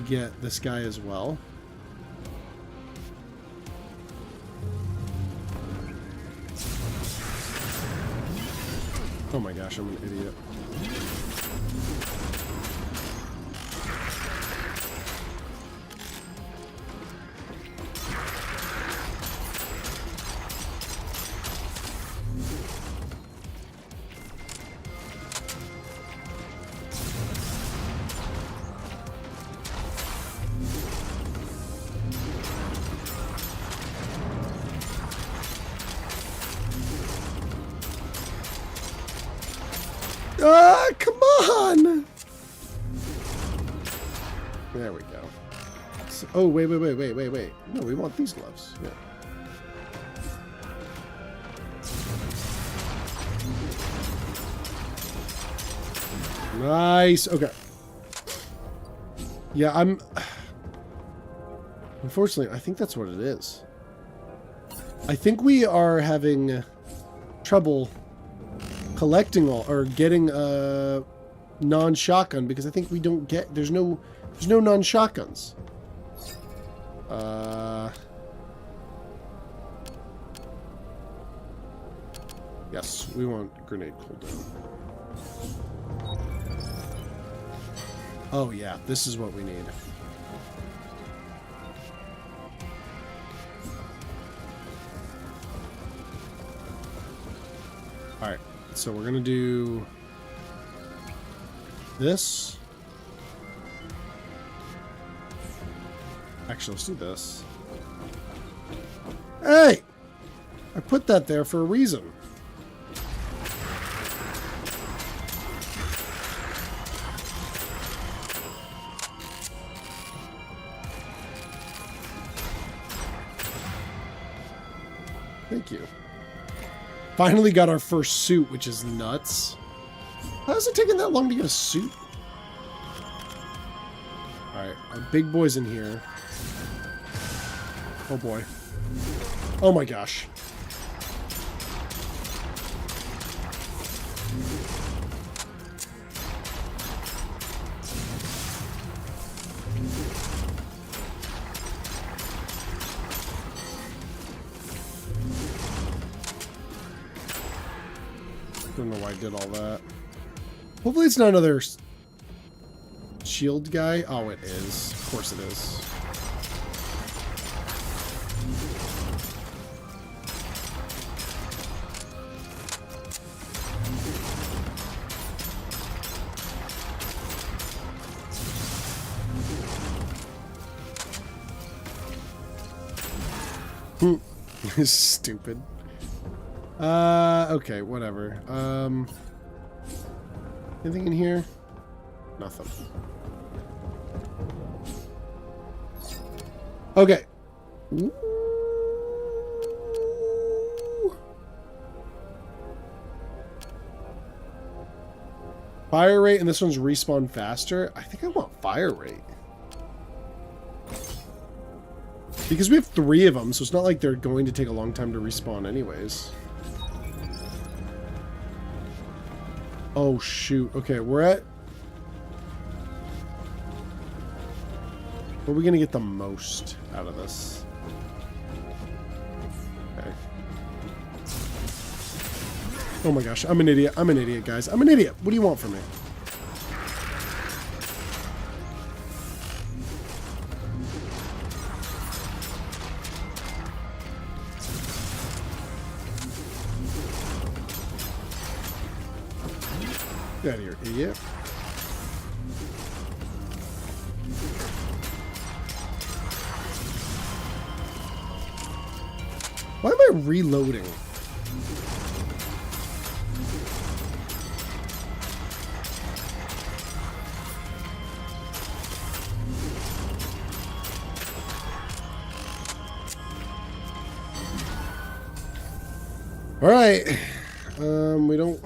Speaker 1: Get this guy as well. Oh my gosh, I'm an idiot. Ah, come on! There we go. So, oh, wait. No, we want these gloves. Yeah. Nice. Okay. Yeah, unfortunately, I think that's what it is. I think we are having trouble collecting all, or getting a non-shotgun, because I think we don't get, there's no non-shotguns. Yes, we want grenade cooldown. Oh yeah, this is what we need. Alright, so we're gonna do this. Actually, let's do this. Hey! I put that there for a reason. Thank you. Finally got our first suit, which is nuts. How is it taking that long to get a suit? Alright, our big boy's in here. Oh boy. Oh my gosh. Don't know why I did all that. Hopefully it's not another shield guy. Oh, it is. Of course it is. Stupid. Okay, whatever. Anything in here? Nothing. Okay. Ooh. Fire rate, and this one's respawn faster. I think I want fire rate. Because we have 3 of them, so it's not like they're going to take a long time to respawn anyways. Oh, shoot. Okay, we're at... Where are we going to get the most out of this? Okay. Oh my gosh, I'm an idiot. I'm an idiot, guys. I'm an idiot. What do you want from me? Get out of here, idiot. Why am I reloading? All right. We don't...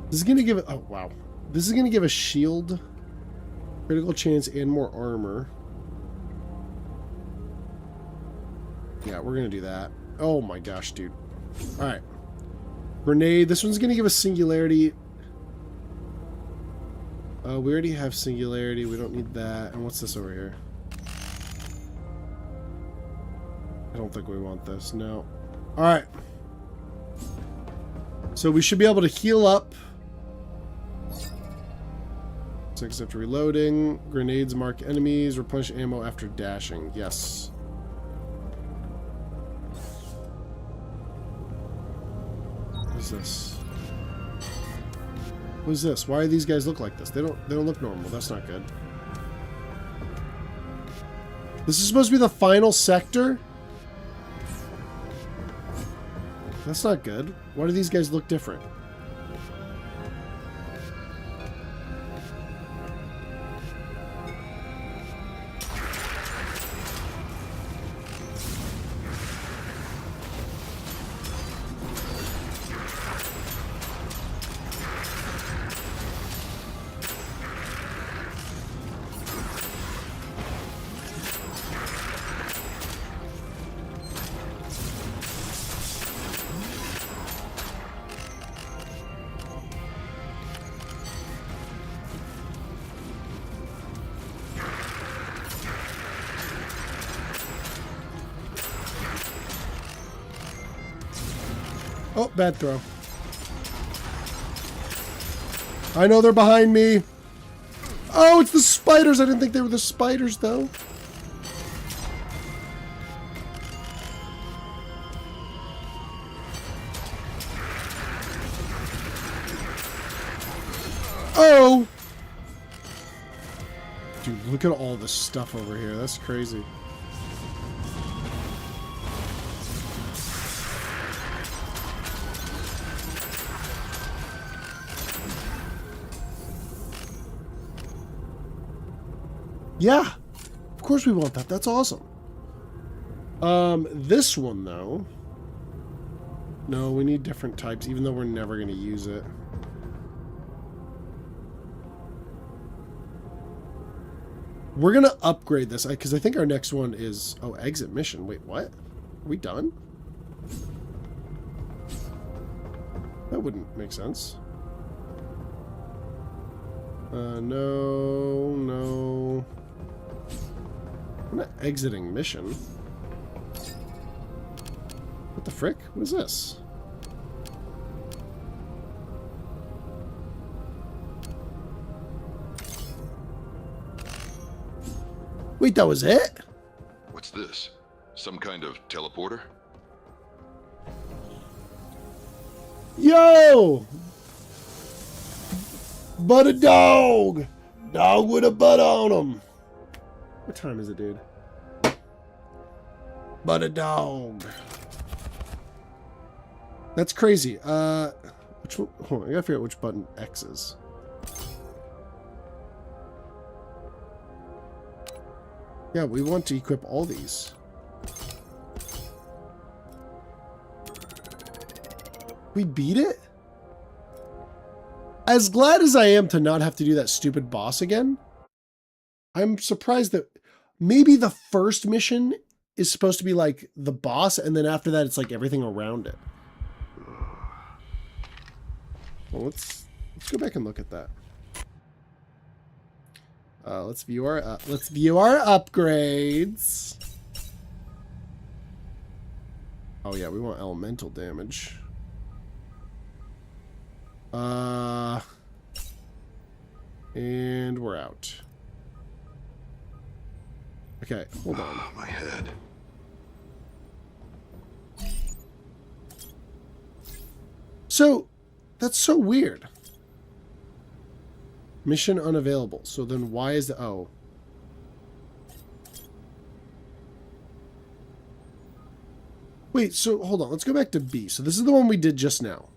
Speaker 1: This is going to give it... Oh, wow. This is going to give a shield, critical chance, and more armor. Yeah, we're going to do that. Oh my gosh, dude. Alright. Grenade. This one's going to give us singularity. We already have singularity. We don't need that. And what's this over here? I don't think we want this. No. Alright. So we should be able to heal up. 6 after reloading. Grenades mark enemies. Replenish ammo after dashing. Yes. What is this? What is this? Why do these guys look like this? They don't look normal. That's not good. This is supposed to be the final sector? That's not good. Why do these guys look different? Oh, bad throw. I know they're behind me. Oh, it's the spiders. I didn't think they were the spiders, though. Oh! Dude, look at all this stuff over here. That's crazy. Yeah, of course we want that. That's awesome. This one though. No, we need different types, even though we're never going to use it. We're going to upgrade this because I think our next one is exit mission. Wait, what? Are we done? That wouldn't make sense. No. I'm not exiting mission. What the frick? What is this? Wait, that was it?
Speaker 2: What's this? Some kind of teleporter?
Speaker 1: Yo! But a dog! Dog with a butt on him. What time is it, dude? But a dog. That's crazy. Which one? Hold on, I gotta figure out which button X is. Yeah, we want to equip all these. We beat it? As glad as I am to not have to do that stupid boss again, I'm surprised that maybe the first mission is supposed to be like the boss, and then after that it's like everything around it. Well, let's go back and look at that. Let's view our upgrades. Oh yeah, we want elemental damage. And we're out. Okay, hold on.
Speaker 2: My head.
Speaker 1: So, that's so weird. Mission unavailable. So then why is the... Oh. Wait, so hold on. Let's go back to B. So this is the one we did just now.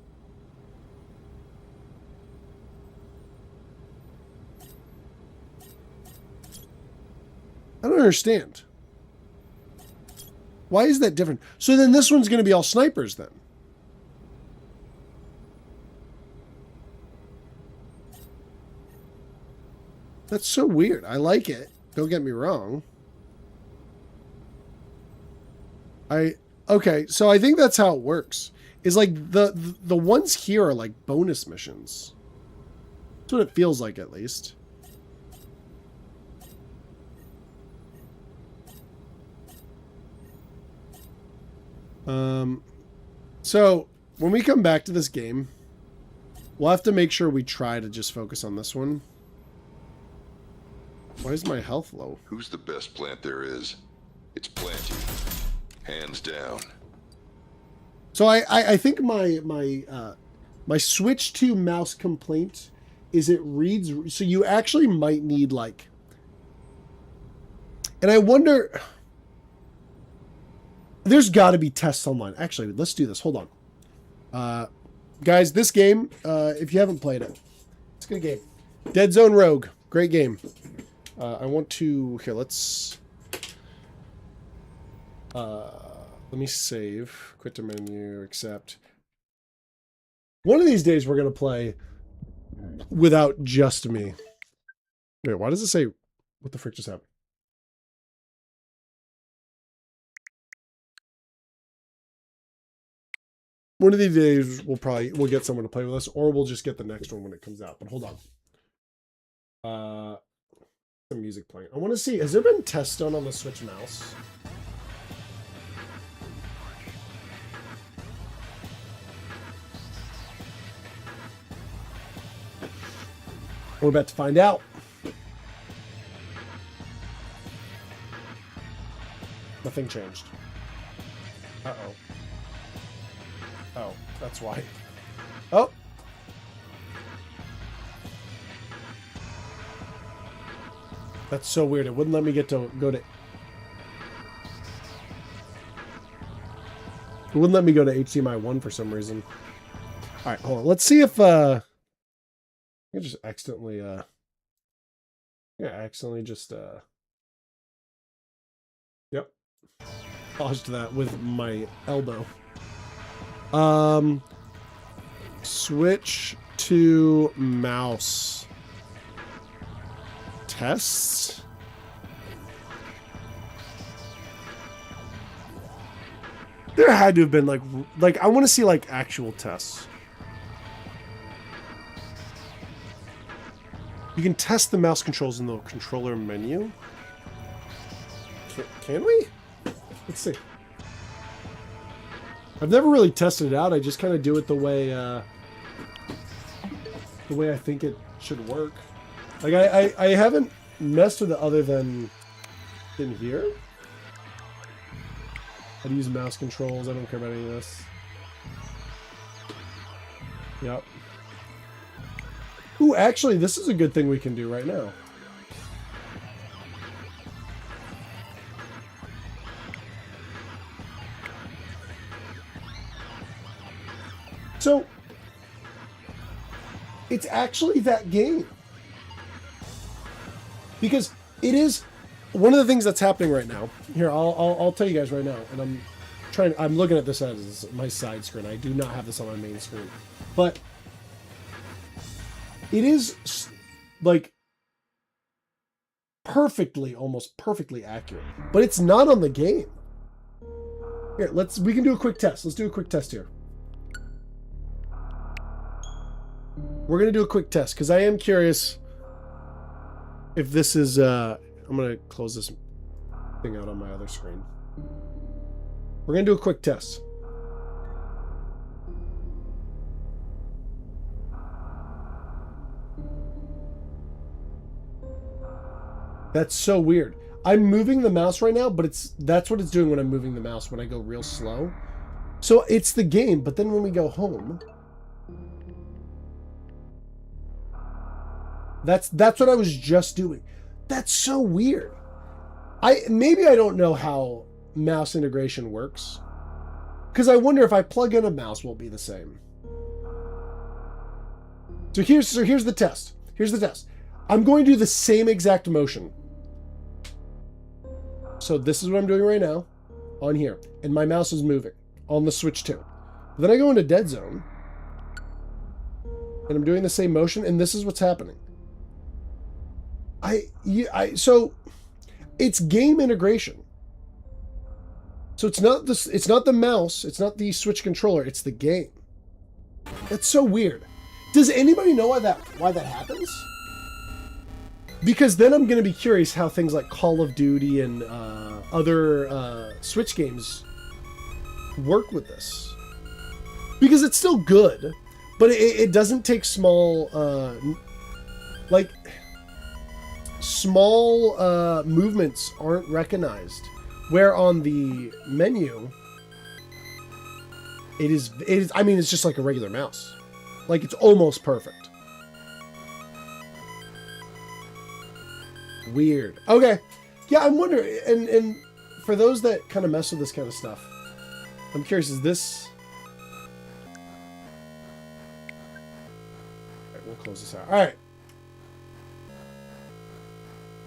Speaker 1: I don't understand. Why is that different? So then this one's going to be all snipers then. That's so weird. I like it. Don't get me wrong. Okay, so I think that's how it works. Is like the ones here are like bonus missions. That's what it feels like, at least. So when we come back to this game, we'll have to make sure we try to just focus on this one. Why is my health low?
Speaker 2: Who's the best plant there is? It's planting. Hands down.
Speaker 1: So I think my switch to mouse complaint is it reads, so you actually might need like, and I wonder, there's got to be tests online. Actually, let's do this. Hold on. Guys, this game, if you haven't played it, it's a good game. Deadzone Rogue, great game. I want to, here, let's, let me save, quit the menu, accept. One of these days we're going to play without just me. Wait, why does it say, what the frick just happened? One of these days we'll get someone to play with us, or we'll just get the next one when it comes out. But hold on. Some music playing. I want to see, has there been tests done on the Switch mouse? We're about to find out. Nothing changed. Uh-oh. Oh, that's why. Oh! That's so weird. It wouldn't let me get to go to... It wouldn't let me go to HDMI 1 for some reason. Alright, hold on. Let's see if, I just accidentally, Yep. Paused that with my elbow. Switch to mouse. Tests? There had to have been like I want to see like actual tests. You can test the mouse controls in the controller menu. Can we? Let's see. I've never really tested it out. I just kind of do it the way I think it should work. Like I haven't messed with it other than in here. How to use mouse controls. I don't care about any of this. Yep. Ooh, actually, this is a good thing we can do right now. So, it's actually that game. Because it is one of the things that's happening right now. Here, I'll tell you guys right now, and I'm looking at this as my side screen. I do not have this on my main screen. But it is like almost perfectly accurate. But it's not on the game. Here, we can do a quick test. Let's do a quick test here. We're going to do a quick test because I am curious if this is, I'm going to close this thing out on my other screen. We're going to do a quick test. That's so weird. I'm moving the mouse right now, but that's what it's doing when I'm moving the mouse when I go real slow. So it's the game, but then when we go home, that's what I was just doing. That's so weird. Maybe I don't know how mouse integration works. Because I wonder if I plug in a mouse, will it be the same? So here's the test. Here's the test. I'm going to do the same exact motion. So this is what I'm doing right now on here. And my mouse is moving on the Switch 2. Then I go into Deadzone. And I'm doing the same motion. And this is what's happening. So it's game integration. So it's not the mouse, it's not the Switch controller, it's the game. That's so weird. Does anybody know why that happens? Because then I'm going to be curious how things like Call of Duty and other Switch games work with this. Because it's still good, but it doesn't take small movements aren't recognized. Where on the menu, it is, I mean, it's just like a regular mouse. Like, it's almost perfect. Weird. Okay. Yeah, I'm wondering, and for those that kind of mess with this kind of stuff, I'm curious, is this... Alright, we'll close this out. Alright.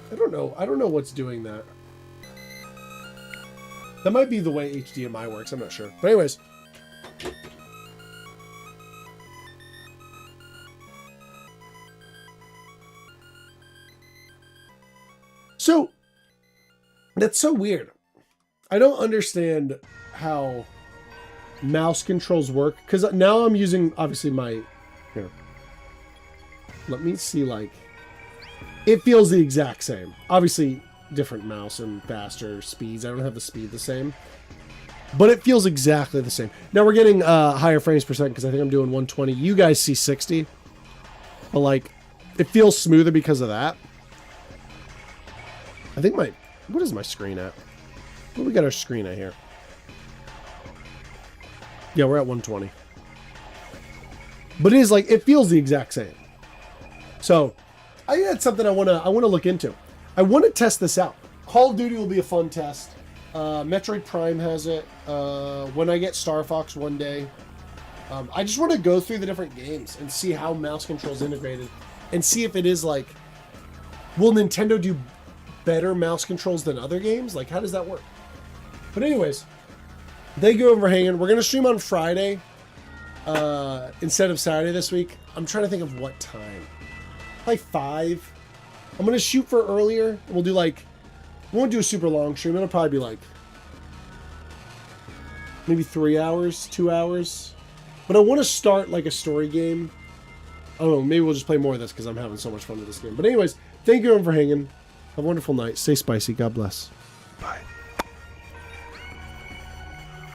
Speaker 1: I don't know what's doing that. That might be the way HDMI works. I'm not sure. But anyways. So, that's so weird. I don't understand how mouse controls work. Because now I'm using, obviously, my... Here. Let me see, like... It feels the exact same. Obviously... different mouse and faster speeds. I don't have the speed the same, but it feels exactly the same. Now we're getting higher frames per second because I think I'm doing 120. You guys see 60, but like It feels smoother because of that. I think what is my screen at? What do we got our screen at here? Yeah, we're at 120. But it is like, it feels the exact same. So, I think that's something I wanna look into. I want to test this out. Call of Duty will be a fun test. Metroid Prime has it. When I get Star Fox one day. I just want to go through the different games and see how mouse control's integrated. And see if it is like, will Nintendo do better mouse controls than other games? Like, how does that work? But anyways, thank you for hanging. We're going to stream on Friday instead of Saturday this week. I'm trying to think of what time. Probably 5. I'm going to shoot for earlier. We'll do like, we won't do a super long stream. It'll probably be like maybe 3 hours, 2 hours. But I want to start like a story game. I don't know, maybe we'll just play more of this because I'm having so much fun with this game. But anyways, thank you everyone for hanging. Have a wonderful night. Stay spicy. God bless. Bye.